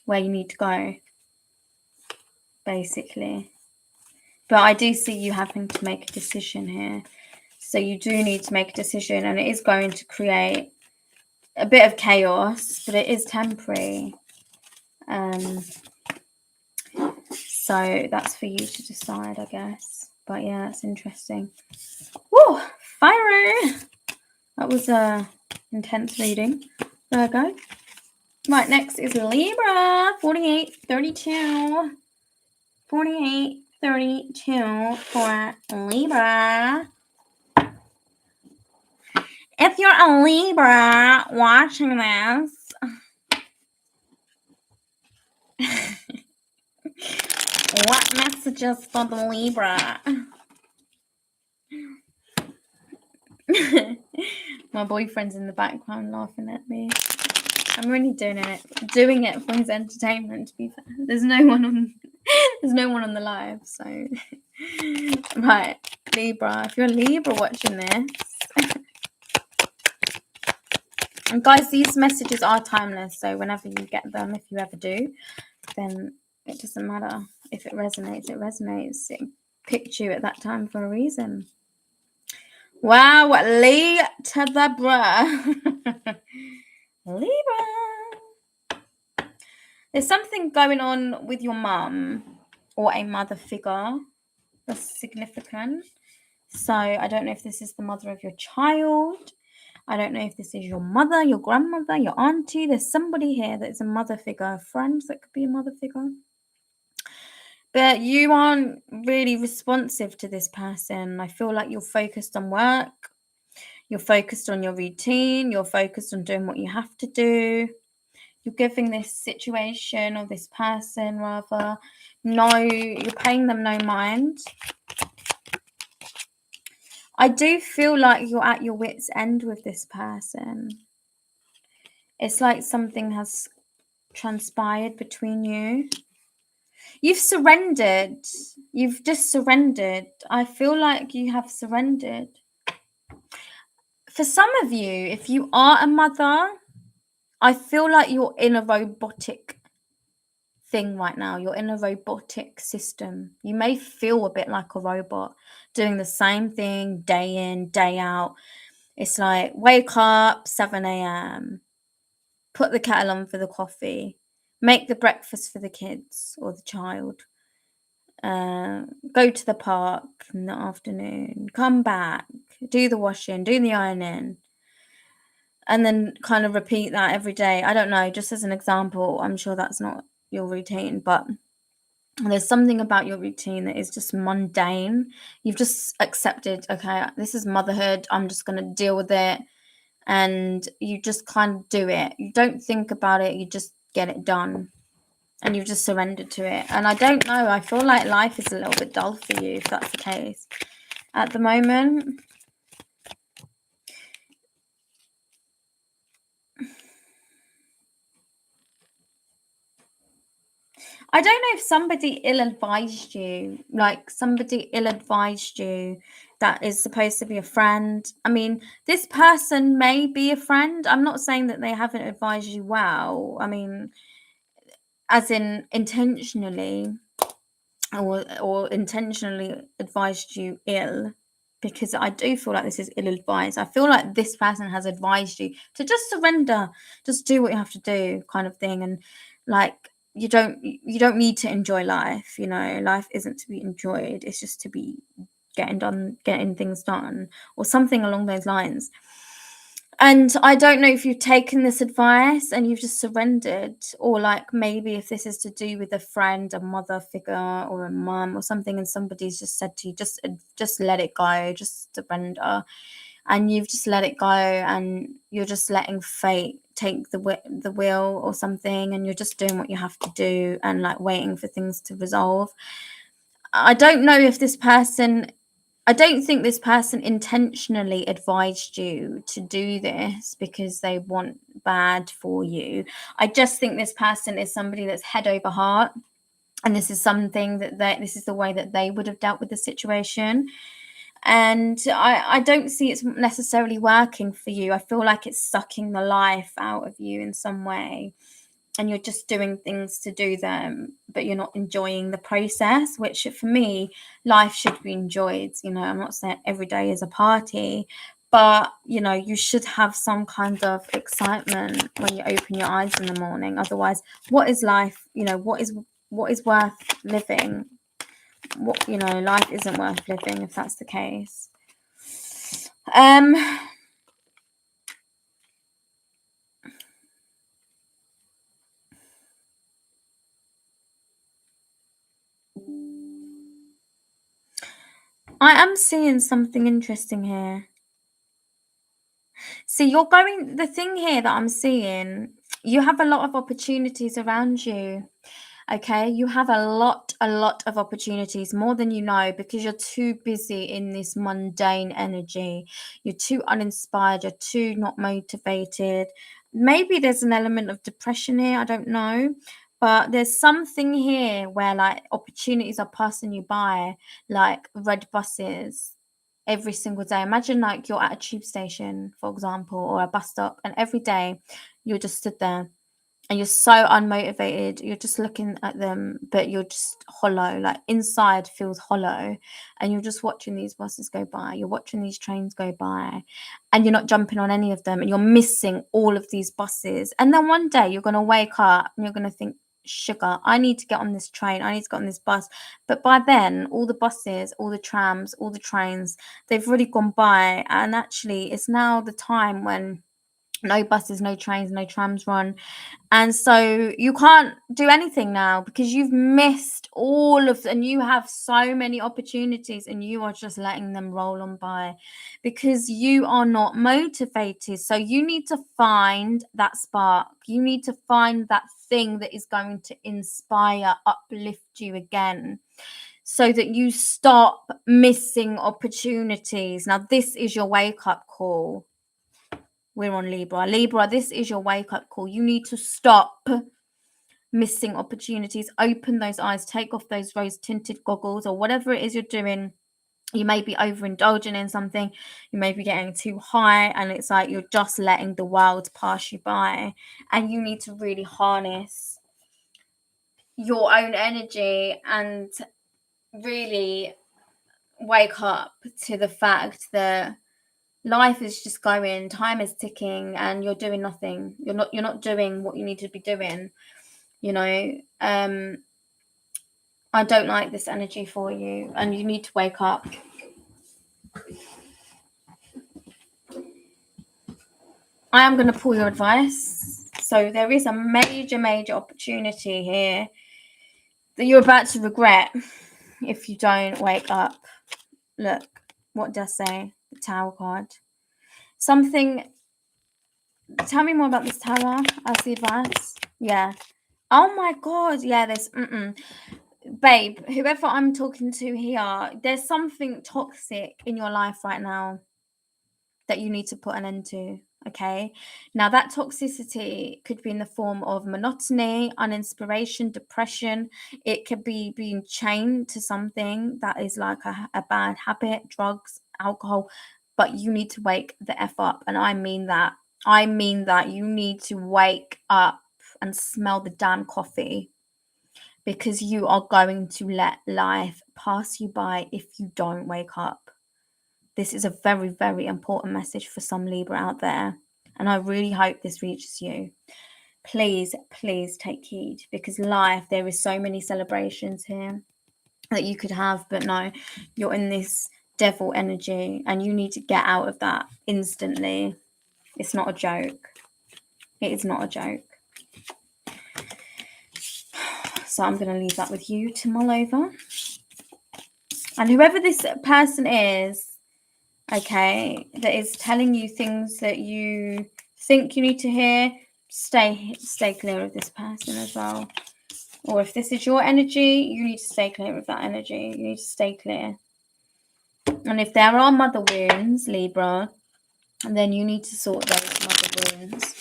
where you need to go, basically. But I do see you having to make a decision here. So you do need to make a decision, and it is going to create a bit of chaos, but it is temporary. So that's for you to decide, I guess. But yeah, that's interesting. Woo! Fiery! That was a intense reading. Virgo. Right, next is Libra. 4832. 4832 for Libra. If you're a Libra watching this, what messages for the Libra? My boyfriend's in the background laughing at me. I'm really doing it for his entertainment, to be fair. There's no one on the live, so right, Libra. If you're a Libra watching this, and guys, these messages are timeless, so whenever you get them, if you ever do, then it doesn't matter. If it resonates, it resonates. It picked you at that time for a reason. Wow, Lee to the bruh. Libra. There's something going on with your mum or a mother figure that's significant. So I don't know if this is the mother of your child. I don't know if this is your mother, your grandmother, your auntie. There's somebody here that's a mother figure, a friend that could be a mother figure. But you aren't really responsive to this person. I feel like you're focused on work. You're focused on your routine. You're focused on doing what you have to do. You're giving this situation or this person rather you're paying them no mind. I do feel like you're at your wit's end with this person. It's like something has transpired between you. You've surrendered. You've just surrendered. I feel like you have surrendered. For some of you, if you are a mother, I feel like you're in a robotic thing right now. You're in a robotic system. You may feel a bit like a robot, doing the same thing day in, day out. It's like wake up 7 a.m., put the kettle on for the coffee, make the breakfast for the kids or the child, go to the park in the afternoon, come back, do the washing, do the ironing, and then kind of repeat that every day. I don't know, just as an example. I'm sure that's not your routine, but there's something about your routine that is just mundane. You've just accepted, okay, this is motherhood, I'm just going to deal with it, and you just kind of do it. You don't think about it, you just get it done, and you've just surrendered to it. And I don't know, I feel like life is a little bit dull for you if that's the case at the moment. I don't know if somebody ill-advised you, like somebody ill-advised you that is supposed to be a friend. I mean, this person may be a friend. I'm not saying that they haven't advised you well. I mean, as in intentionally or intentionally advised you ill, because I do feel like this is ill-advised. I feel like this person has advised you to just surrender, just do what you have to do kind of thing. And like, you don't need to enjoy life, you know. Life isn't to be enjoyed, it's just to be getting things done or something along those lines. And I don't know if you've taken this advice and you've just surrendered, or like maybe if this is to do with a friend, a mother figure or a mum or something, and somebody's just said to you, just let it go, just surrender, and you've just let it go, and you're just letting fate take the wheel or something, and you're just doing what you have to do and like waiting for things to resolve. I don't know if this person I don't think this person intentionally advised you to do this because they want bad for you. I just think this person is somebody that's head over heart, and this is something this is the way that they would have dealt with the situation. And I don't see it's necessarily working for you. I feel like it's sucking the life out of you in some way, and you're just doing things to do them, but you're not enjoying the process, which for me, life should be enjoyed. You know, I'm not saying every day is a party, but you know, you should have some kind of excitement when you open your eyes in the morning. Otherwise, what is life? You know, what is worth living? What, you know, life isn't worth living if that's the case. I am seeing something interesting here. See, the thing here that I'm seeing, you have a lot of opportunities around you. Okay, you have a lot of opportunities, more than you know, because you're too busy in this mundane energy. You're too uninspired, you're too not motivated. Maybe there's an element of depression here, I don't know. But there's something here where like opportunities are passing you by, like red buses every single day. Imagine like you're at a tube station, for example, or a bus stop, and every day you're just stood there and you're so unmotivated. You're just looking at them, but you're just hollow, like inside feels hollow, and you're just watching these buses go by, you're watching these trains go by, and you're not jumping on any of them, and you're missing all of these buses. And then one day you're going to wake up and you're going to think, sugar. I need to get on this train. I need to get on this bus. But by then, all the buses, all the trams, all the trains, they've already gone by. And actually, it's now the time when no buses, no trains, no trams run. And so you can't do anything now because you've missed and you have so many opportunities and you are just letting them roll on by because you are not motivated. So you need to find that spark. You need to find that thing that is going to inspire, uplift you again, so that you stop missing opportunities. Now, this is your wake-up call. We're on Libra. Libra, this is your wake-up call. You need to stop missing opportunities. Open those eyes. Take off those rose-tinted goggles or whatever it is you're doing. You may be overindulging in something. You may be getting too high and it's like you're just letting the world pass you by. And you need to really harness your own energy and really wake up to the fact that life is just going, time is ticking, and you're doing nothing. You're not doing what you need to be doing. You know, I don't like this energy for you, and you need to wake up. I am going to pull your advice. So there is a major opportunity here that you're about to regret if you don't wake up. Look, what does say? The Tower card. Something. Tell me more about this Tower as the advice. Yeah. Oh my God. Yeah, there's babe, whoever I'm talking to here, there's something toxic in your life right now that you need to put an end to. Okay. Now that toxicity could be in the form of monotony, uninspiration, depression. It could be being chained to something that is like a bad habit, drugs, alcohol, but you need to wake the F up. And I mean that. You need to wake up and smell the damn coffee, because you are going to let life pass you by if you don't wake up. This is a very, very important message for some Libra out there. And I really hope this reaches you. Please, please take heed, because life, there is so many celebrations here that you could have. But no, you're in this devil energy and you need to get out of that instantly. It's not a joke. It is not a joke. So I'm going to leave that with you to mull over. And whoever this person is, okay, that is telling you things that you think you need to hear, stay clear of this person as well. Or if this is your energy, you need to stay clear of that energy. You need to stay clear. And if there are mother wounds, Libra, then you need to sort those mother wounds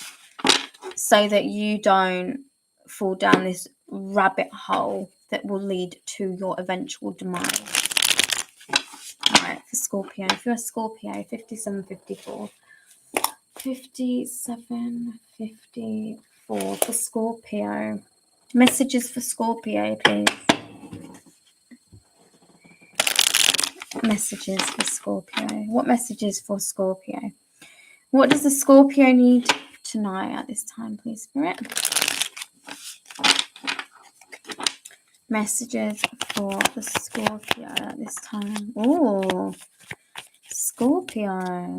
so that you don't fall down this rabbit hole that will lead to your eventual demise. Right, for Scorpio. If you're a Scorpio, 5754. 5754 for Scorpio. Messages for Scorpio, please. Messages for Scorpio. What messages for Scorpio? What does the Scorpio need tonight at this time, please, Spirit? Messages for the Scorpio at this time. Oh, Scorpio.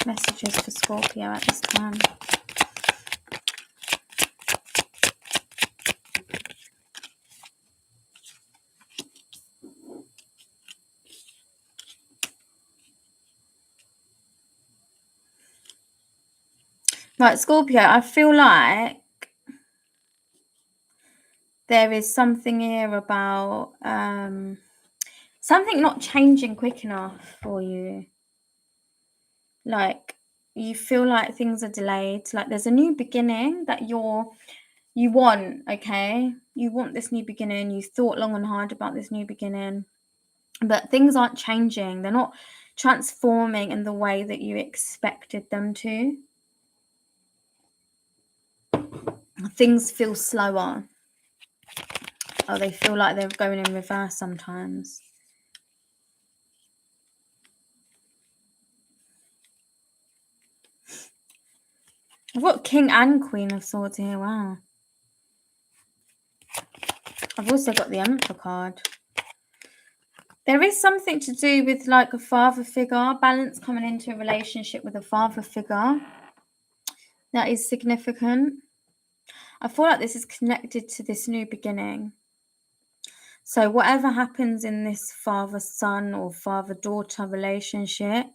Messages for Scorpio at this time. Right, Scorpio, I feel like there is something here about something not changing quick enough for you. Like, you feel like things are delayed. Like, there's a new beginning that you want, okay? You want this new beginning. You thought long and hard about this new beginning. But things aren't changing. They're not transforming in the way that you expected them to. Things feel slower. Oh, they feel like they're going in reverse sometimes. I've got King and Queen of Swords here. Wow. I've also got the Emperor card. There is something to do with like a father figure, balance coming into a relationship with a father figure. That is significant. I feel like this is connected to this new beginning. So whatever happens in this father-son or father-daughter relationship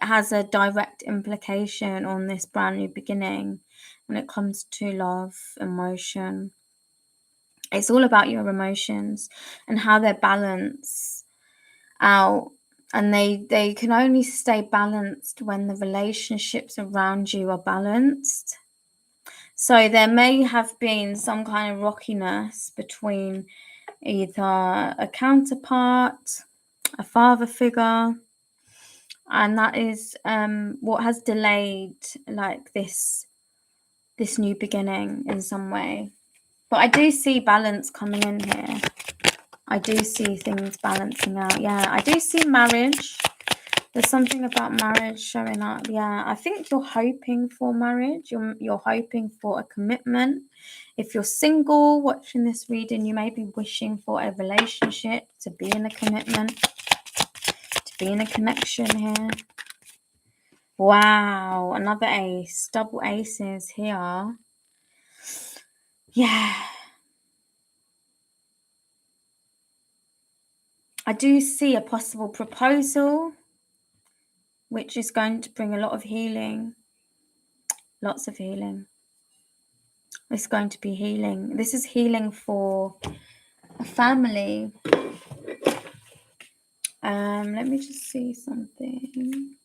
has a direct implication on this brand new beginning when it comes to love, emotion. It's all about your emotions and how they're balanced out, and they can only stay balanced when the relationships around you are balanced. So there may have been some kind of rockiness between either a counterpart, a father figure, and that is what has delayed like this new beginning in some way. But I do see balance coming in here. I do see things balancing out. Yeah, I do see marriage. There's something about marriage showing up. Yeah, I think you're hoping for marriage. You're hoping for a commitment. If you're single watching this reading, you may be wishing for a relationship, to be in a commitment, to be in a connection here. Wow, another ace. Double aces here. Yeah. I do see a possible proposal, which is going to bring a lot of healing. Lots of healing. It's going to be healing. This is healing for a family. Let me just see something.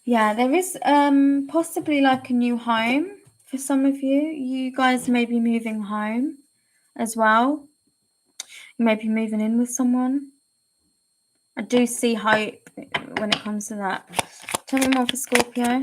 Yeah, there is possibly like a new home for some of you. You guys may be moving home as well. You may be moving in with someone. I do see hope when it comes to that. Tell me more for Scorpio.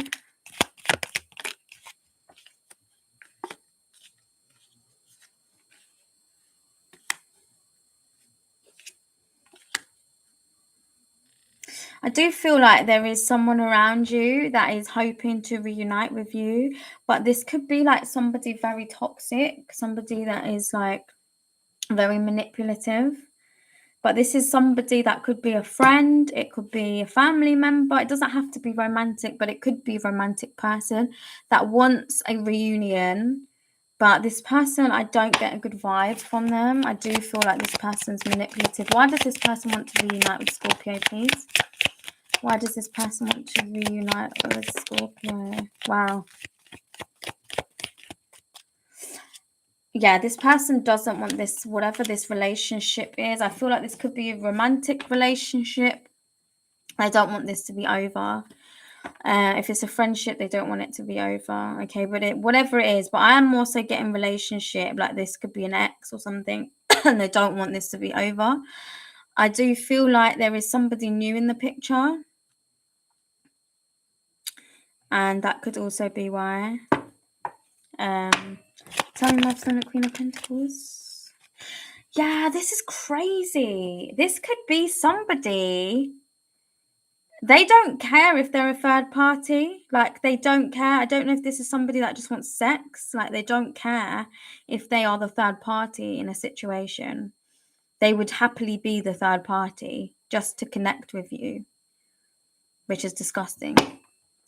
I do feel like there is someone around you that is hoping to reunite with you, but this could be like somebody very toxic, somebody that is like very manipulative. But this is somebody that could be a friend, it could be a family member. It doesn't have to be romantic, but it could be a romantic person that wants a reunion. But this person, I don't get a good vibe from them. I do feel like this person's manipulative. Why does this person want to reunite with Scorpio, please? Why does this person want to reunite with Scorpio? Wow. Yeah, this person doesn't want this, whatever this relationship is. I feel like this could be a romantic relationship. I don't want this to be over. If it's a friendship, they don't want it to be over. Okay, but whatever it is, but I am also getting relationship, like this could be an ex or something, and they don't want this to be over. I do feel like there is somebody new in the picture. And that could also be why. Tell me more from the Queen of Pentacles. Yeah, this is crazy. This could be somebody. They don't care if they're a third party. Like, they don't care. I don't know if this is somebody that just wants sex. Like, they don't care if they are the third party in a situation. They would happily be the third party just to connect with you, which is disgusting.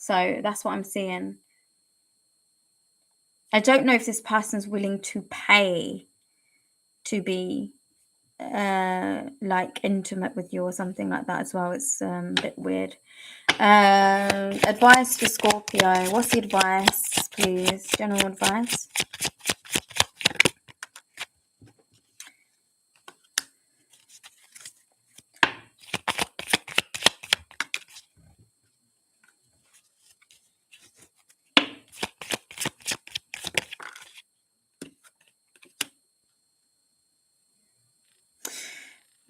So that's what I'm seeing. I don't know if this person's willing to pay to be like intimate with you or something like that as well. It's a bit weird. Advice for Scorpio. What's the advice, please? General advice.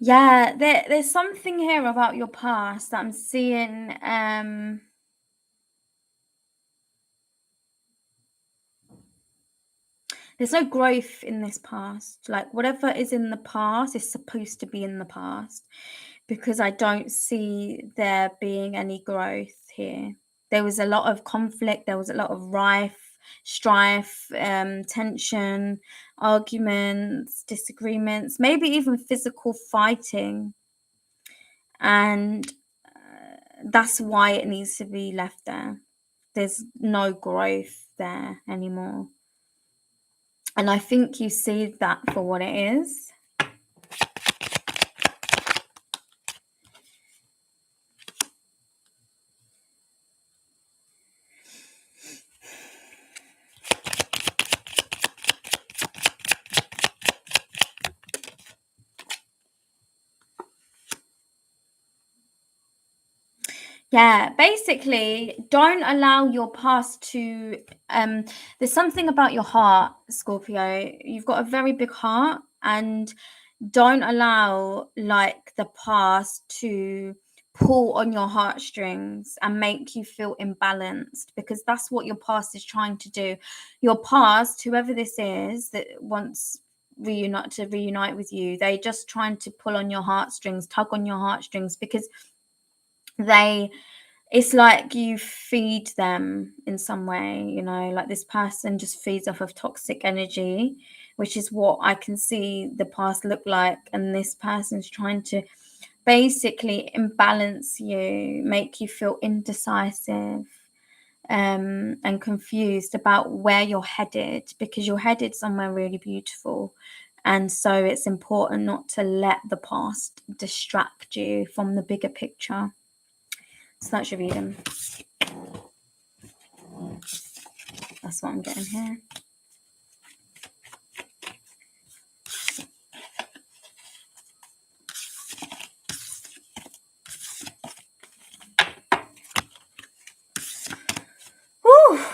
Yeah, there's something here about your past that I'm seeing. There's no growth in this past. Like whatever is in the past is supposed to be in the past, because I don't see there being any growth here. There was a lot of conflict. There was a lot of strife, tension, arguments, disagreements, maybe even physical fighting. And that's why it needs to be left there. There's no growth there anymore. And I think you see that for what it is. Yeah, basically, don't allow your past to there's something about your heart, Scorpio. You've got a very big heart, and don't allow like the past to pull on your heartstrings and make you feel imbalanced, because that's what your past is trying to do. Your past, whoever this is that wants reunite with you, they're just trying to pull on your heartstrings, tug on your heartstrings, because it's like you feed them in some way, you know, like this person just feeds off of toxic energy, which is what I can see the past look like. And this person's trying to basically imbalance you, make you feel indecisive, and confused about where you're headed, because you're headed somewhere really beautiful. And so it's important not to let the past distract you from the bigger picture. So that's your reading. That's what I'm getting here. Whew.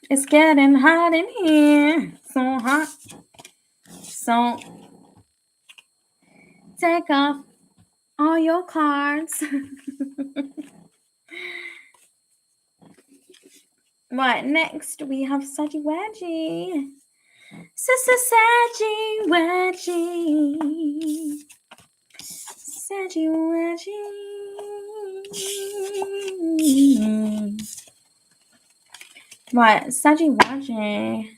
It's getting hot in here. So hot. So take off all your cards. Right, next we have Saggy Wedgie. Saggy Wedgie. Saggy Wedgie. Right, Saggy Wedgie.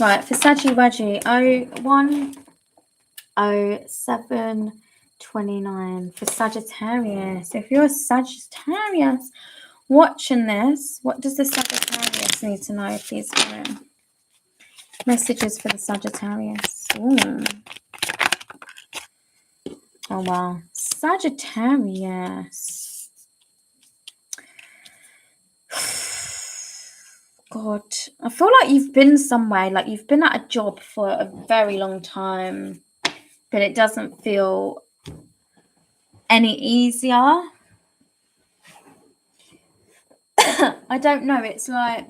Right, for Saggy Wedgie, 010729 for Sagittarius. If you're a Sagittarius watching this, what does the Sagittarius need to know, please? Messages for the Sagittarius. Ooh. Oh, wow. Sagittarius. God, I feel like you've been somewhere, like you've been at a job for a very long time, but it doesn't feel any easier. I don't know. It's like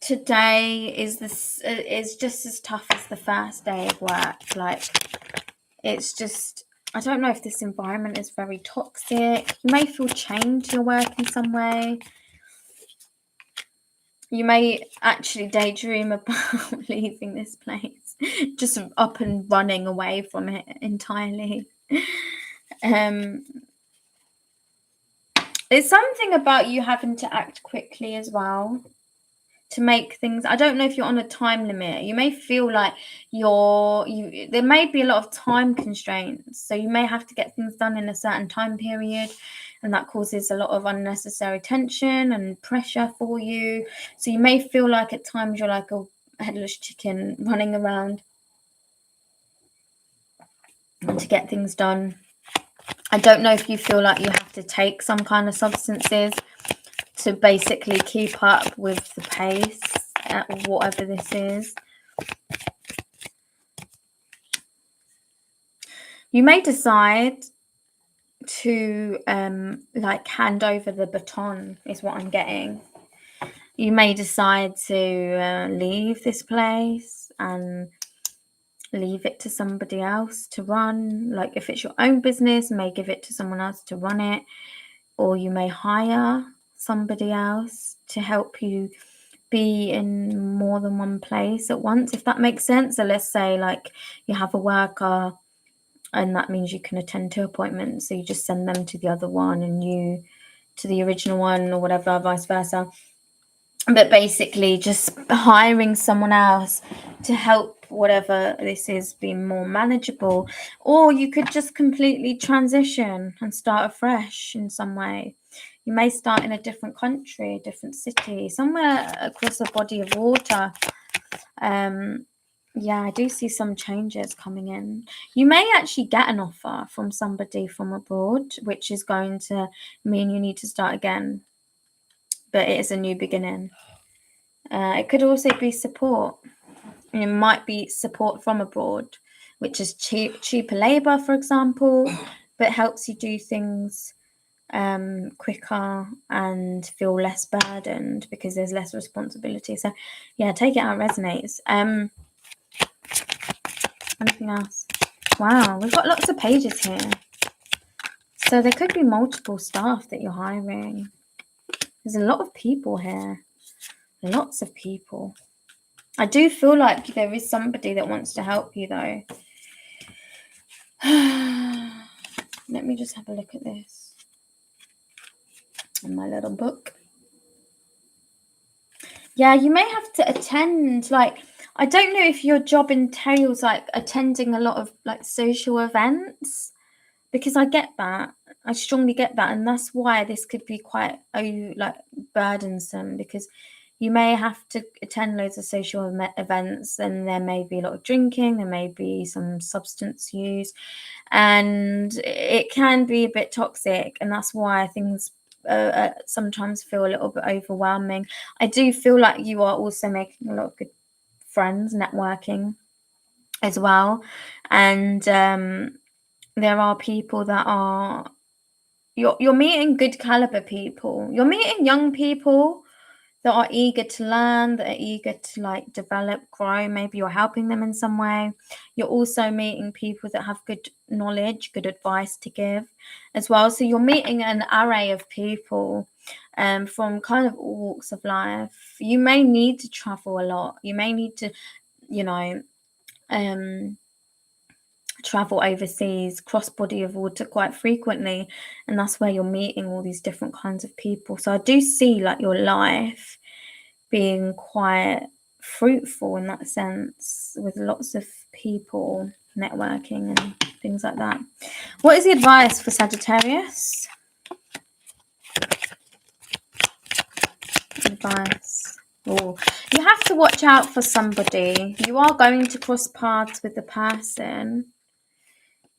today is just as tough as the first day of work. Like it's just, I don't know if this environment is very toxic. You may feel chained to your work in some way. You may actually daydream about leaving this place, just up and running away from it entirely. It's something about you having to act quickly as well to make things. I don't know if you're on a time limit. You may feel like there may be a lot of time constraints, so you may have to get things done in a certain time period, and that causes a lot of unnecessary tension and pressure for you. So you may feel like at times you're like a headless chicken running around and to get things done. I don't know if you feel like you have to take some kind of substances to basically keep up with the pace at whatever this is. You may decide to like hand over the baton, is what I'm getting. You may decide to leave this place and leave it to somebody else to run. Like if it's your own business, you may give it to someone else to run it, or you may hire somebody else to help you be in more than one place at once, if that makes sense. So let's say like you have a worker and that means you can attend 2 appointments, so you just send them to the other one and you to the original one, or whatever, vice versa. But basically just hiring someone else to help whatever this is be more manageable. Or you could just completely transition and start afresh in some way. You may start in a different country, a different city, somewhere across a body of water. Yeah, I do see some changes coming in. You may actually get an offer from somebody from abroad, which is going to mean you need to start again. But it is a new beginning. It could also be support. It might be support from abroad, which is cheaper labor, for example, but helps you do things quicker and feel less burdened because there's less responsibility. So yeah, take it how it resonates. Anything else? Wow, we've got lots of pages here. So there could be multiple staff that you're hiring. There's a lot of people here. Lots of people. I do feel like there is somebody that wants to help you, though. Let me just have a look at this in my little book. Yeah, you may have to attend, like, I don't know if your job entails, like, attending a lot of, like, social events, because I get that. I strongly get that, and that's why this could be quite, like, burdensome, because you may have to attend loads of social events, and there may be a lot of drinking, there may be some substance use, and it can be a bit toxic, and that's why things sometimes feel a little bit overwhelming. I do feel like you are also making a lot of good friends, networking as well, and there are people that are you're meeting good caliber people. You're meeting young people that are eager to learn, that are eager to like develop, grow. Maybe you're helping them in some way. You're also meeting people that have good knowledge, good advice to give as well. So you're meeting an array of people from kind of all walks of life. You may need to travel a lot. You may need to, you know, travel overseas, cross body of water quite frequently, and that's where you're meeting all these different kinds of people. So I do see like your life being quite fruitful in that sense, with lots of people, networking and things like that. What is the advice for Sagittarius? Advice. Oh, you have to watch out for somebody. You are going to cross paths with the person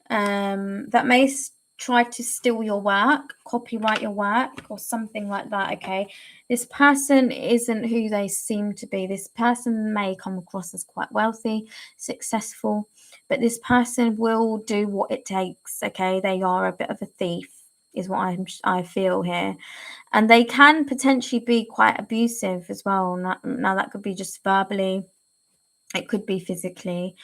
that may try to steal your work, copyright your work, or something like that. Okay, this person isn't who they seem to be. This person may come across as quite wealthy, successful, but this person will do what it takes. Okay, they are a bit of a thief, is what I feel here, and they can potentially be quite abusive as well. Now that could be just verbally. It could be physically,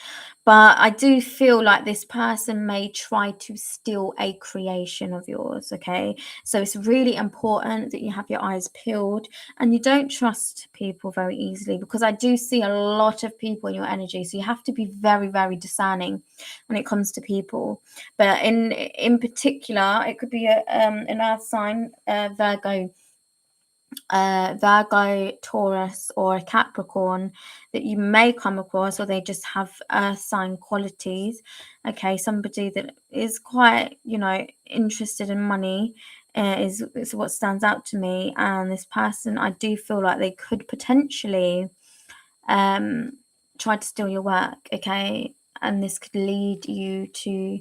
but I do feel like this person may try to steal a creation of yours, okay? So it's really important that you have your eyes peeled and you don't trust people very easily, because I do see a lot of people in your energy. So you have to be very, very discerning when it comes to people. But in particular, it could be an earth sign, Virgo, Taurus, or a Capricorn that you may come across, or they just have earth sign qualities. Okay, somebody that is quite, interested in money is what stands out to me. And this person, I do feel like they could potentially try to steal your work. Okay, and this could lead you to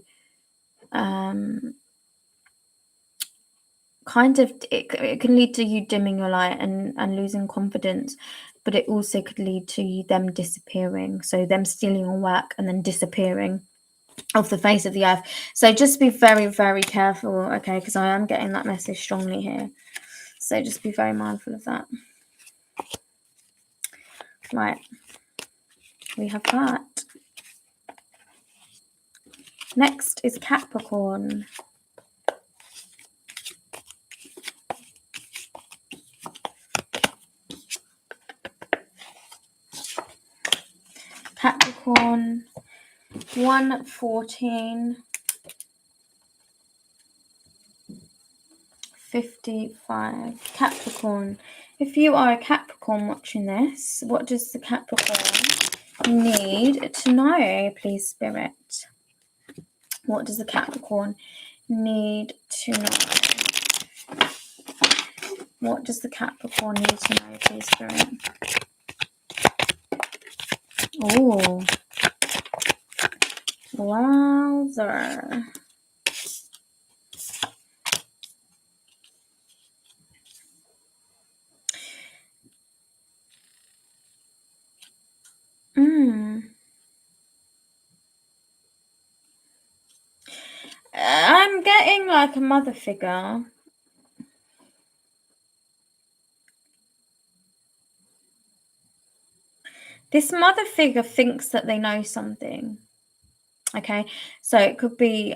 kind of it can lead to you dimming your light and losing confidence, but it also could lead to them disappearing, so them stealing your work and then disappearing. off the face of the earth. So just be very, very careful, okay, because I am getting that message strongly here. So just be very mindful of that. Right, we have that. Next is Capricorn. Capricorn 114 55. Capricorn. If you are a Capricorn watching this, what does the Capricorn need to know, please, Spirit? What does the Capricorn need to know? What does the Capricorn need to know, please, Spirit? Oh, wowzer. I'm getting like a mother figure. This mother figure thinks that they know something. Okay, so it could be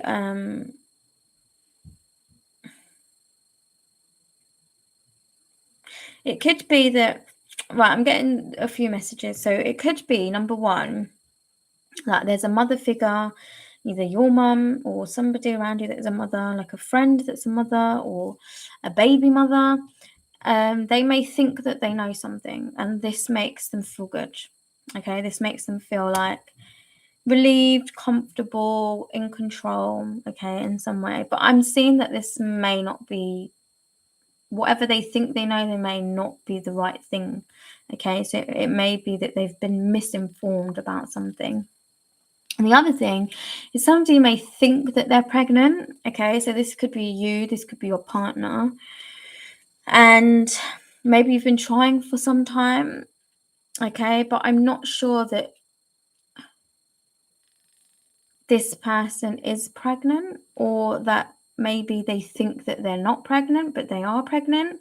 it could be that, right, I'm getting a few messages. So it could be, number one, that there's a mother figure, either your mum or somebody around you that's a mother, like a friend that's a mother or a baby mother. They may think that they know something, and this makes them feel good. Okay, this makes them feel like relieved, comfortable, in control, okay, in some way. But I'm seeing that this may not be, whatever they think they know, they may not be the right thing. Okay, so it may be that they've been misinformed about something. And the other thing is somebody may think that they're pregnant. Okay, so this could be you, this could be your partner, and maybe you've been trying for some time. Okay, but I'm not sure that this person is pregnant, or that maybe they think that they're not pregnant, but they are pregnant.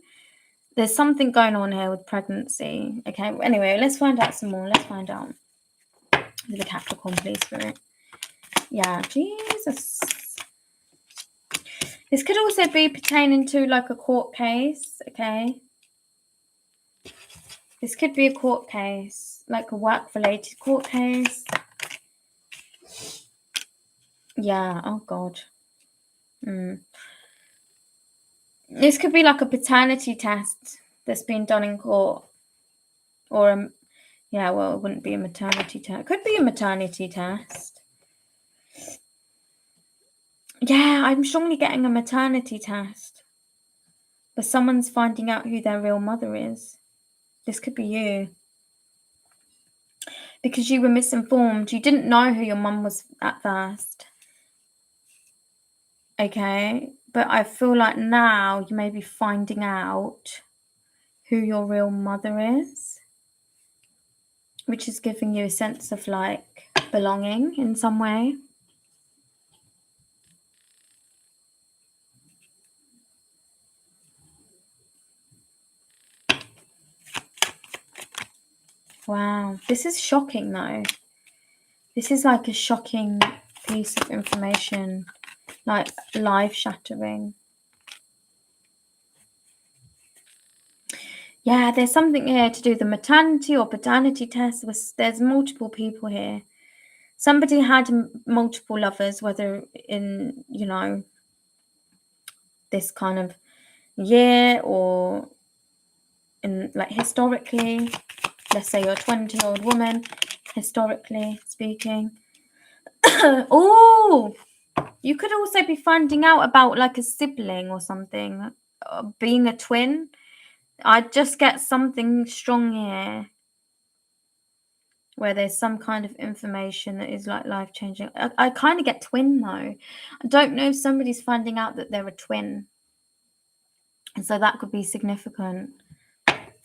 There's something going on here with pregnancy. Okay, anyway, let's find out some more. Let's find out. The Capricorn, please, Spirit. Yeah, Jesus. This could also be pertaining to like a court case, okay? This could be a court case, like a work-related court case. Yeah, oh God. This could be like a paternity test that's been done in court. Or, yeah, well, it wouldn't be a maternity test. It could be a maternity test. Yeah, I'm strongly getting a maternity test. But someone's finding out who their real mother is. This could be you. Because you were misinformed. You didn't know who your mum was at first. Okay? But I feel like now you may be finding out who your real mother is. Which is giving you a sense of like belonging in some way. Wow, this is shocking though. This is like a shocking piece of information, like life-shattering. Yeah, there's something here to do the maternity or paternity test. There's multiple people here. Somebody had multiple lovers, whether in, you know, this kind of year or in like historically. Let's say you're a 20-year-old woman, historically speaking. Oh, you could also be finding out about like a sibling or something, being a twin. I just get something strong here where there's some kind of information that is like life-changing. I kind of get twin though. I don't know if somebody's finding out that they're a twin. And so that could be significant.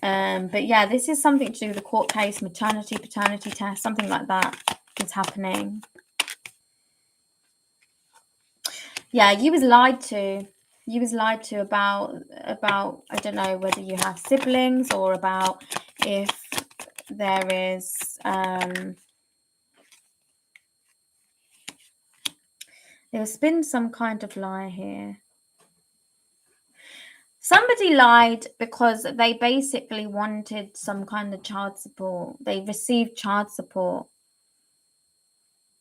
But yeah, this is something to do with the court case, maternity, paternity test, something like that is happening. Yeah, you was lied to. You was lied to about I don't know whether you have siblings or about if there is there's been some kind of lie here. Somebody lied because they basically wanted some kind of child support. They received child support.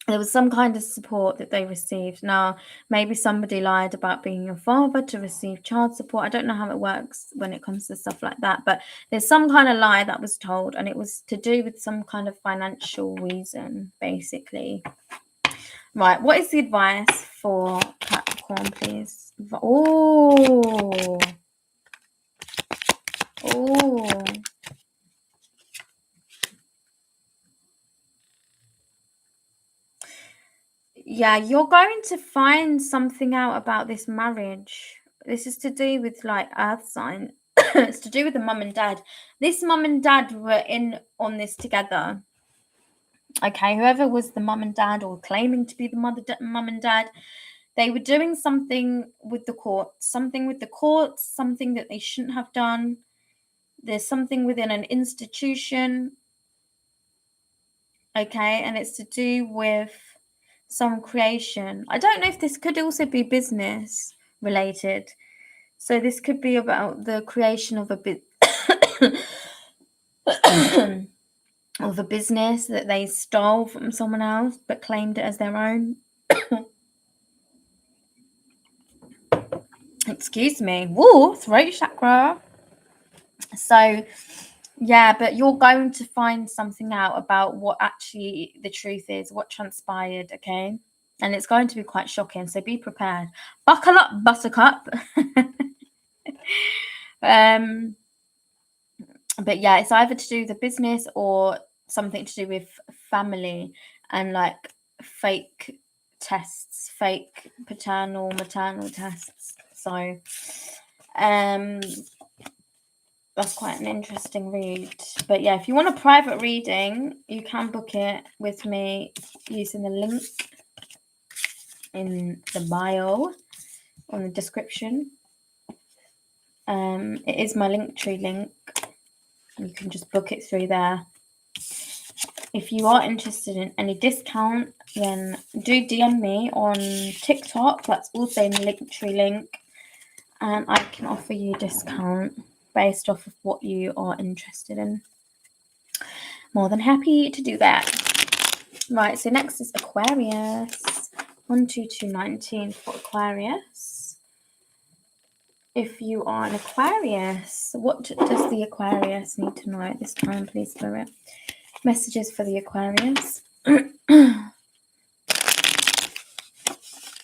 There was some kind of support that they received. Now, maybe somebody lied about being your father to receive child support. I don't know how it works when it comes to stuff like that, but there's some kind of lie that was told, and it was to do with some kind of financial reason, basically. Right, what is the advice for Capricorn, please? Oh. Oh. Yeah, you're going to find something out about this marriage. This is to do with like earth sign. It's to do with the mum and dad. This mum and dad were in on this together. Okay, whoever was the mum and dad or claiming to be the mum and dad, they were doing something with the courts, something that they shouldn't have done. There's something within an institution. Okay, and it's to do with some creation. I don't know if this could also be business related. So this could be about the creation of a bit of a business that they stole from someone else but claimed it as their own. Excuse me. Woo, throat chakra. So yeah, but you're going to find something out about what actually the truth is, what transpired, okay? And it's going to be quite shocking, so be prepared. Buckle up, buttercup. But yeah, it's either to do with the business or something to do with family and like fake tests, fake paternal, maternal tests. So that's quite an interesting read. But yeah, if you want a private reading, you can book it with me using the link in the bio on the description. It is my Linktree link. You can just book it through there. If you are interested in any discount, then do DM me on TikTok. That's also in the Linktree link. And I can offer you a discount based off of what you are interested in. More than happy to do that. Right, so next is Aquarius. 12219 for Aquarius. If you are an Aquarius, what does the Aquarius need to know at this time, please, Spirit? Messages for the Aquarius.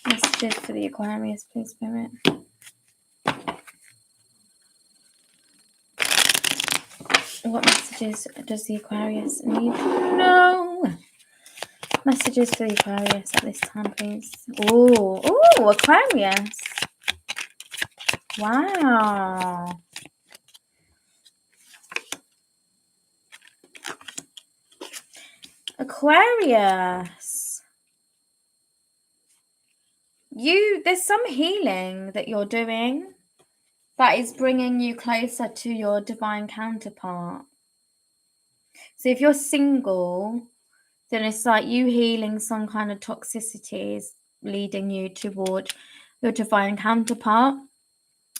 Messages for the Aquarius, please, Spirit. What messages does the Aquarius need to know? Messages for the Aquarius at this time, please. Oh, Aquarius. Wow. Aquarius. There's some healing that you're doing that is bringing you closer to your divine counterpart. So if you're single, then it's like you healing some kind of toxicities leading you toward your divine counterpart.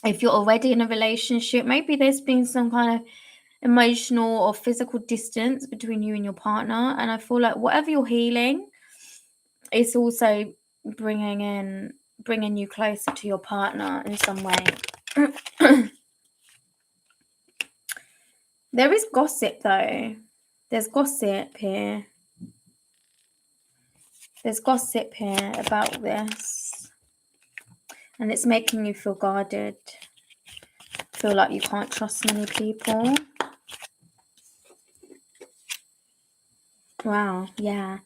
If you're already in a relationship, maybe there's been some kind of emotional or physical distance between you and your partner. And I feel like whatever you're healing, it's also bringing you closer to your partner in some way. There is gossip though. There's gossip here. There's gossip here about this. And it's making you feel guarded. Feel like you can't trust many people. Wow, yeah.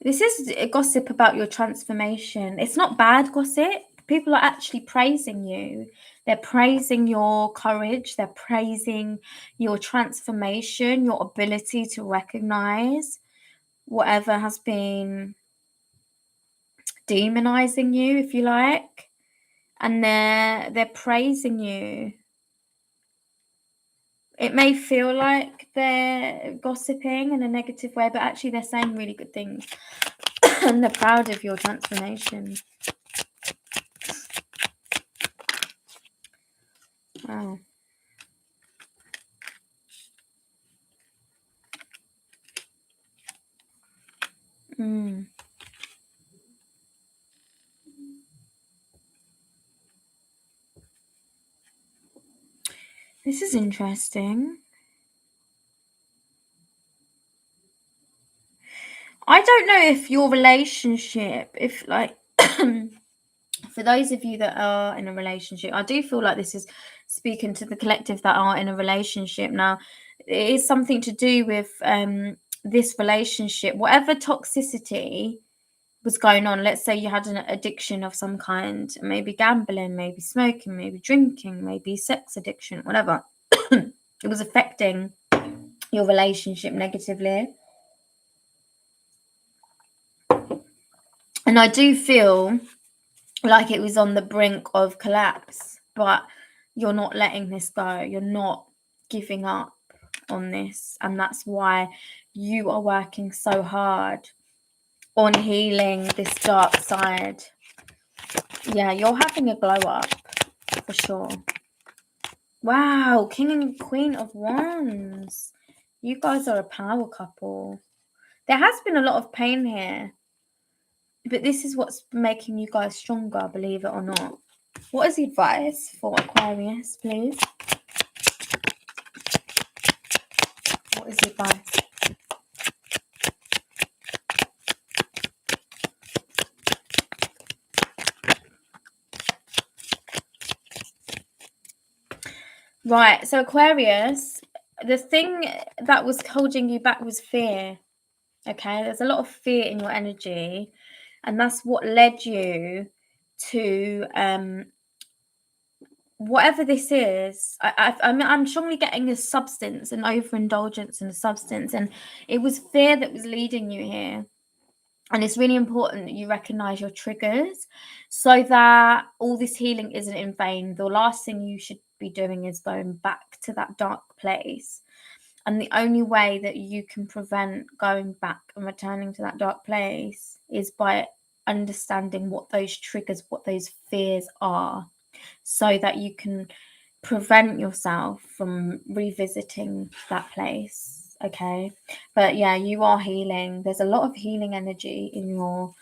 This is a gossip about your transformation. It's not bad gossip. People are actually praising you. They're praising your courage. They're praising your transformation, your ability to recognize whatever has been demonizing you, if you like, and they're praising you. It may feel like they're gossiping in a negative way, but actually they're saying really good things. And they're proud of your transformation. Wow. This is interesting. I don't know if your relationship, if like, for those of you that are in a relationship, I do feel like this is speaking to the collective that are in a relationship. Now, it is something to do with this relationship, whatever toxicity was going on. Let's say you had an addiction of some kind, maybe gambling, maybe smoking, maybe drinking, maybe sex addiction, whatever. It was affecting your relationship negatively. And I do feel like it was on the brink of collapse, but you're not letting this go. You're not giving up on this. And that's why you are working so hard on healing this dark side. Yeah, you're having a glow up for sure. Wow, King and Queen of Wands. You guys are a power couple. There has been a lot of pain here, but this is what's making you guys stronger, believe it or not. What is the advice for Aquarius, please? What is the advice? Right, so Aquarius, the thing that was holding you back was fear. Okay, there's a lot of fear in your energy, and that's what led you to whatever this is. I'm strongly getting a substance, an overindulgence in a substance, and it was fear that was leading you here. And it's really important that you recognize your triggers so that all this healing isn't in vain. The last thing you should be doing is going back to that dark place. And the only way that you can prevent going back and returning to that dark place is by understanding what those triggers, what those fears are, so that you can prevent yourself from revisiting that place. Okay, but yeah, you are healing. There's a lot of healing energy in your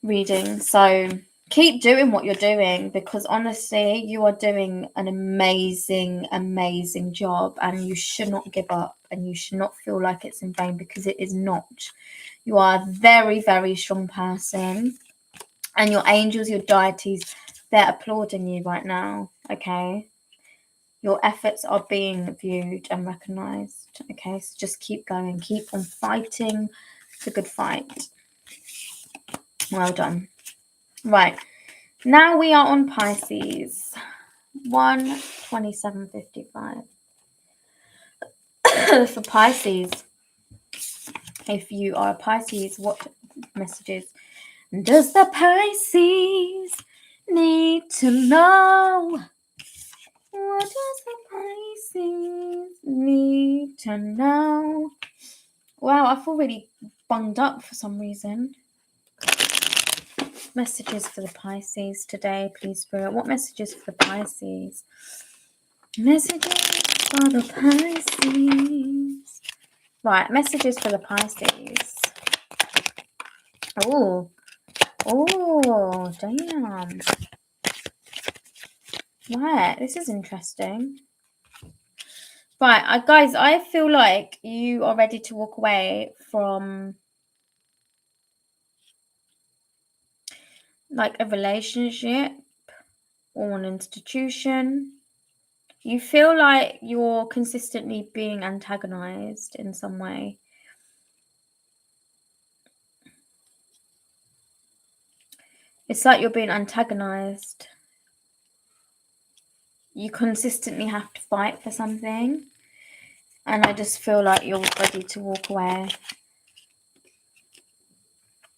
reading, so keep doing what you're doing, because honestly, you are doing an amazing job, and you should not give up, and you should not feel like it's in vain, because it is not. You are a very strong person, and your angels, your deities, they're applauding you right now. Okay, your efforts are being viewed and recognized. Okay, so just keep going, keep on fighting the good fight. Well done. Right, now we are on Pisces. 1:27:55. For Pisces, if you are a Pisces, what messages does the Pisces need to know? What does the Pisces need to know? Wow, I feel really bunged up for some reason. Messages for the Pisces today, please, Spirit. What messages for the Pisces? Messages for the Pisces. Right, messages for the Pisces. Oh, damn. Right, this is interesting. Right, guys, I feel like you are ready to walk away from like a relationship or an institution. You feel like you're consistently being antagonized in some way. It's like you're being antagonized. You consistently have to fight for something. And I just feel like you're ready to walk away.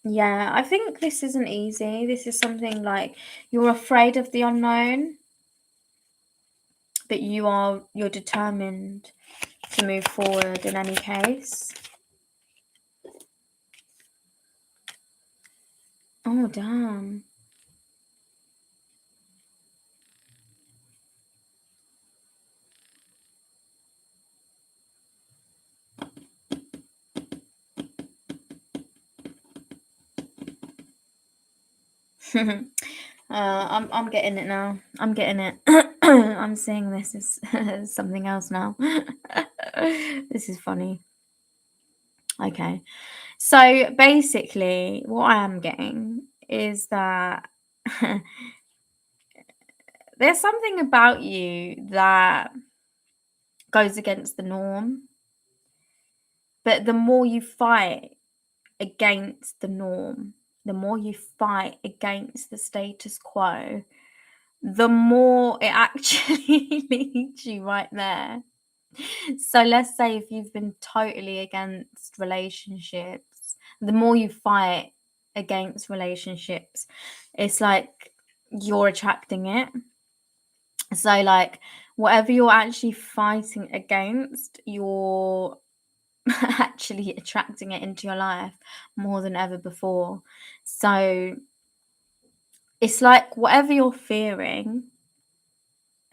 Yeah, I think this isn't easy. This is something like you're afraid of the unknown, but you're determined to move forward in any case. Oh, damn. I'm getting it now. I'm getting it. I'm seeing this as something else now. This is funny. Okay. So basically, what I am getting is that there's something about you that goes against the norm, but the more you fight against the norm, the more you fight against the status quo, the more it actually leads you right there. So let's say if you've been totally against relationships, the more you fight against relationships, it's like you're attracting it. So like whatever you're actually fighting against, you're actually attracting it into your life more than ever before. So it's like whatever you're fearing,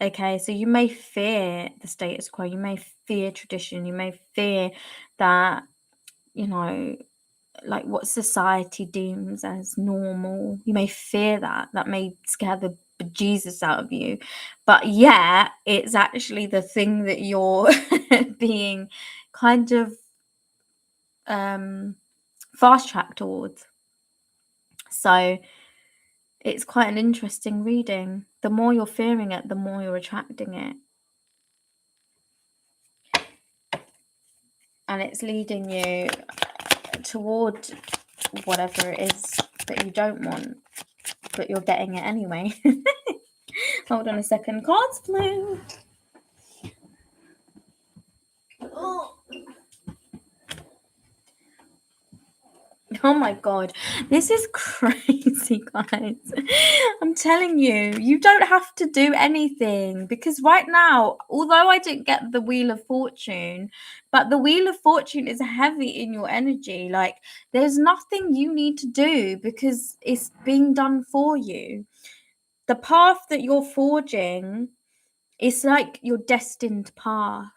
okay, so you may fear the status quo, you may fear tradition, you may fear that, you know, like what society deems as normal. You may fear that. That may scare the bejesus out of you. But yeah, it's actually the thing that you're being kind of fast tracked towards. So it's quite an interesting reading. The more you're fearing it, the more you're attracting it. And it's leading you toward whatever it is that you don't want, but you're getting it anyway. Hold on a second. Cards flew. Oh my god, this is crazy, guys. I'm telling you, you don't have to do anything because right now, although I didn't get the Wheel of Fortune, but the Wheel of Fortune is heavy in your energy. Like, there's nothing you need to do because it's being done for you. The path that you're forging is like your destined path,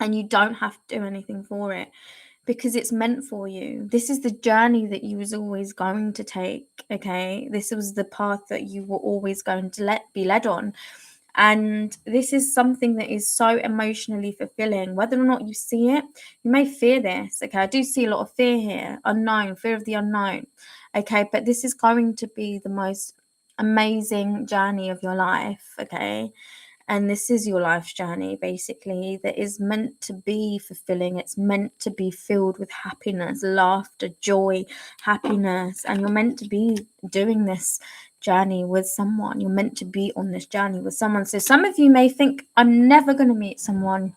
and you don't have to do anything for it because it's meant for you. This is the journey that you was always going to take, okay? This was the path that you were always going to be led on. And this is something that is so emotionally fulfilling. Whether or not you see it, you may fear this, okay? I do see a lot of fear here, unknown, fear of the unknown, okay? But this is going to be the most amazing journey of your life, okay? And this is your life's journey, basically, that is meant to be fulfilling. It's meant to be filled with happiness, laughter, joy, happiness. And you're meant to be doing this journey with someone. You're meant to be on this journey with someone. So some of you may think, I'm never going to meet someone.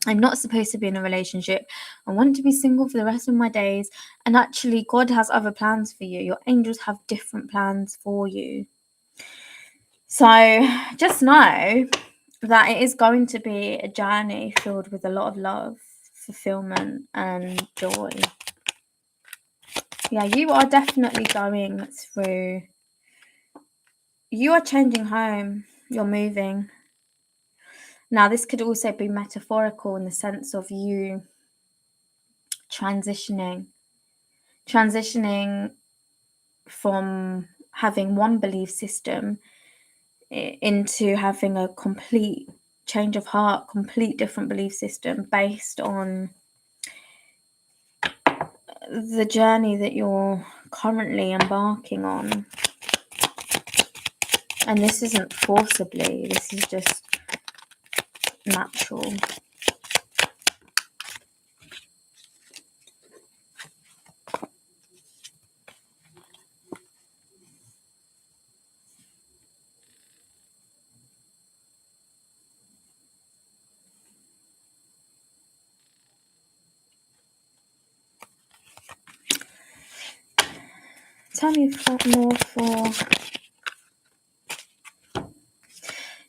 I'm not supposed to be in a relationship. I want to be single for the rest of my days. And actually, God has other plans for you. Your angels have different plans for you. So just know that it is going to be a journey filled with a lot of love, fulfillment, and joy. Yeah, you are definitely going through. You are changing home. You're moving. Now, this could also be metaphorical in the sense of you transitioning from having one belief system into having a complete change of heart, complete different belief system based on the journey that you're currently embarking on. And this isn't forcibly, this is just natural. tell me more for...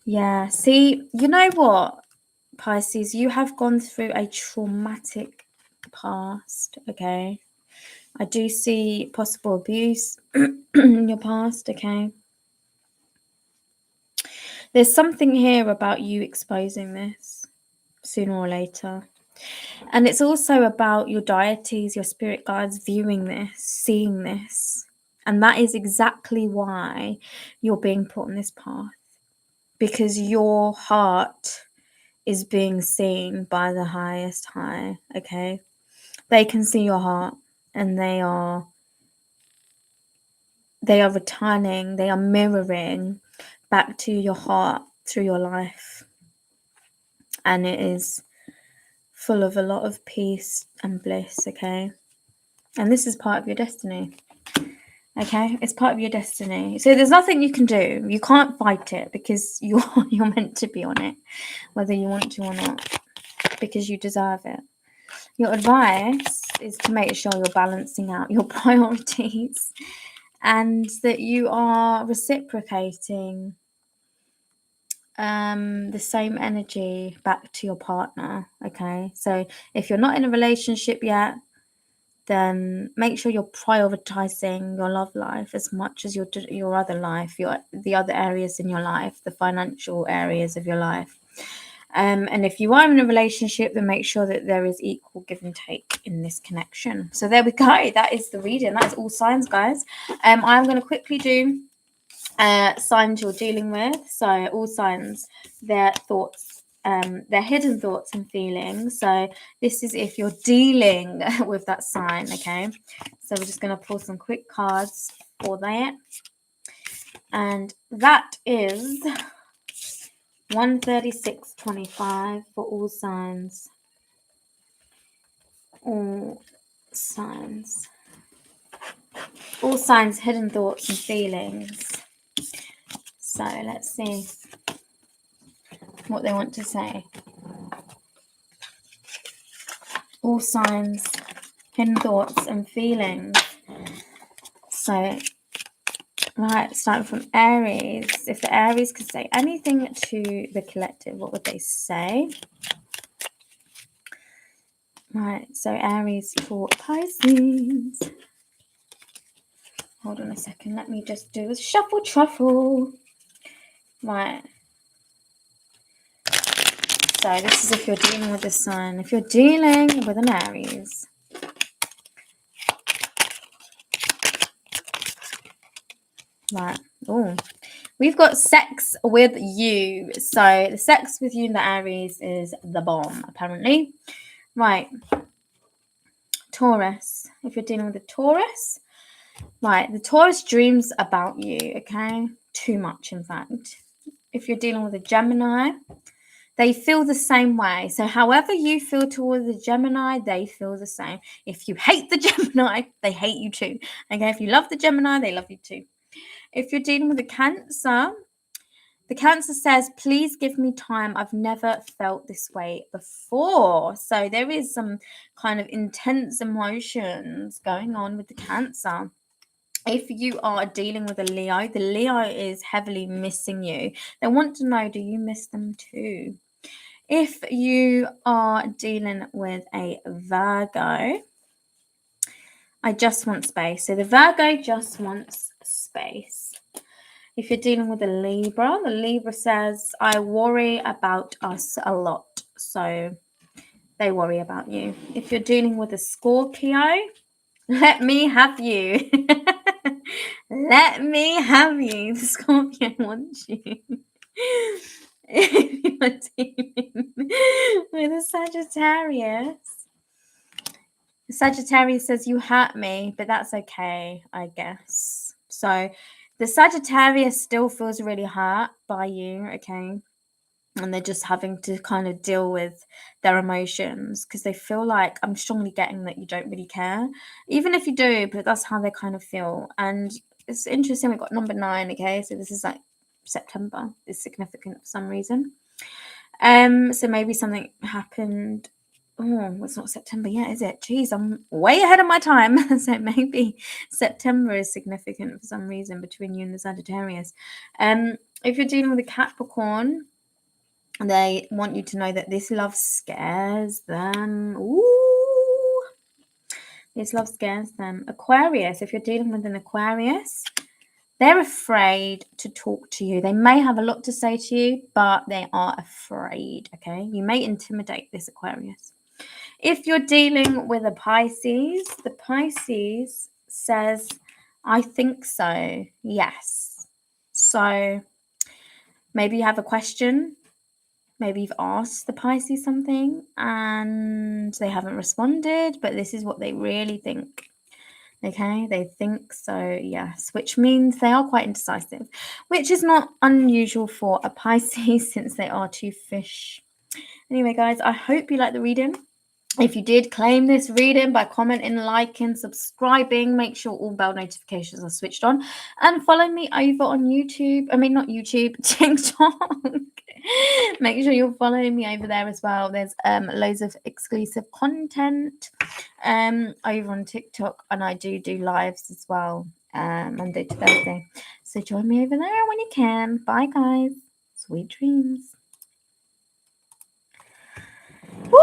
Yeah, see, you know what, Pisces, you have gone through a traumatic past, okay? I do see possible abuse in your past, okay? There's something here about you exposing this sooner or later. And it's also about your deities, your spirit guides viewing this, seeing this. And that is exactly why you're being put on this path. Because your heart is being seen by the highest high, okay? They can see your heart, and they are returning, they are mirroring back to your heart through your life. And it is full of a lot of peace and bliss, okay? And this is part of your destiny. Okay, it's part of your destiny. So there's nothing you can do. You can't fight it because you're meant to be on it, whether you want to or not, because you deserve it. Your advice is to make sure you're balancing out your priorities and that you are reciprocating the same energy back to your partner. Okay, so if you're not in a relationship yet, then make sure you're prioritizing your love life as much as your other life, the other areas in your life, the financial areas of your life. And if you are in a relationship, then make sure that there is equal give and take in this connection. So there we go. That is the reading. That is all signs, guys. I'm going to quickly do signs you're dealing with. So all signs, their thoughts, their hidden thoughts and feelings. So this is if you're dealing with that sign, okay? So we're just going to pull some quick cards for that. And that is 136.25 for all signs. All signs. All signs, hidden thoughts and feelings. So let's see what they want to say. All signs, hidden thoughts and feelings. So, right, starting from Aries. If the Aries could say anything to the collective, what would they say? Right, so Aries for Pisces. Hold on a second. Let me just do a shuffle truffle. Right. So this is if you're dealing with a sign. If you're dealing with an Aries. Right. Oh, we've got sex with you. So the sex with you in the Aries is the bomb, apparently. Right. Taurus. If you're dealing with a Taurus. Right. The Taurus dreams about you, okay? Too much, in fact. If you're dealing with a Gemini, they feel the same way. So however you feel towards the Gemini, they feel the same. If you hate the Gemini, they hate you too. Okay, if you love the Gemini, they love you too. If you're dealing with a Cancer, the Cancer says, please give me time. I've never felt this way before. So there is some kind of intense emotions going on with the Cancer. If you are dealing with a Leo, the Leo is heavily missing you. They want to know, do you miss them too? If you are dealing with a Virgo, I just want space. So the Virgo just wants space. If you're dealing with a Libra, the Libra says, I worry about us a lot. So they worry about you. If you're dealing with a Scorpio, let me have you. Let me have you. The Scorpio wants you. If you're dealing with a Sagittarius, the Sagittarius says, you hurt me, but that's okay, I guess. So the Sagittarius still feels really hurt by you, okay? And they're just having to kind of deal with their emotions because they feel like, I'm strongly getting that you don't really care. Even if you do, but that's how they kind of feel. And it's interesting, we've got number 9, okay? So this is like September. It's significant for some reason. So maybe something happened Oh, it's not September yet, is it? Jeez, I'm way ahead of my time. So maybe September is significant for some reason between you and the Sagittarius. If you're dealing with a Capricorn, they want you to know that this love scares them. Ooh, this love scares them. Aquarius, if you're dealing with an Aquarius, they're afraid to talk to you. They may have a lot to say to you, but they are afraid, okay? You may intimidate this Aquarius. If you're dealing with a Pisces, the Pisces says, I think so, yes. So maybe you have a question. Maybe you've asked the Pisces something and they haven't responded, but this is what they really think. Okay, they think so, yes, which means they are quite indecisive, which is not unusual for a Pisces since they are two fish. Anyway, guys, I hope you like the reading. If you did, claim this reading by commenting, liking, subscribing. Make sure all bell notifications are switched on. And follow me over on YouTube. I mean, not YouTube, TikTok. Make sure you're following me over there as well. There's loads of exclusive content over on TikTok. And I do lives as well, Monday to Thursday. So join me over there when you can. Bye, guys. Sweet dreams. Woo!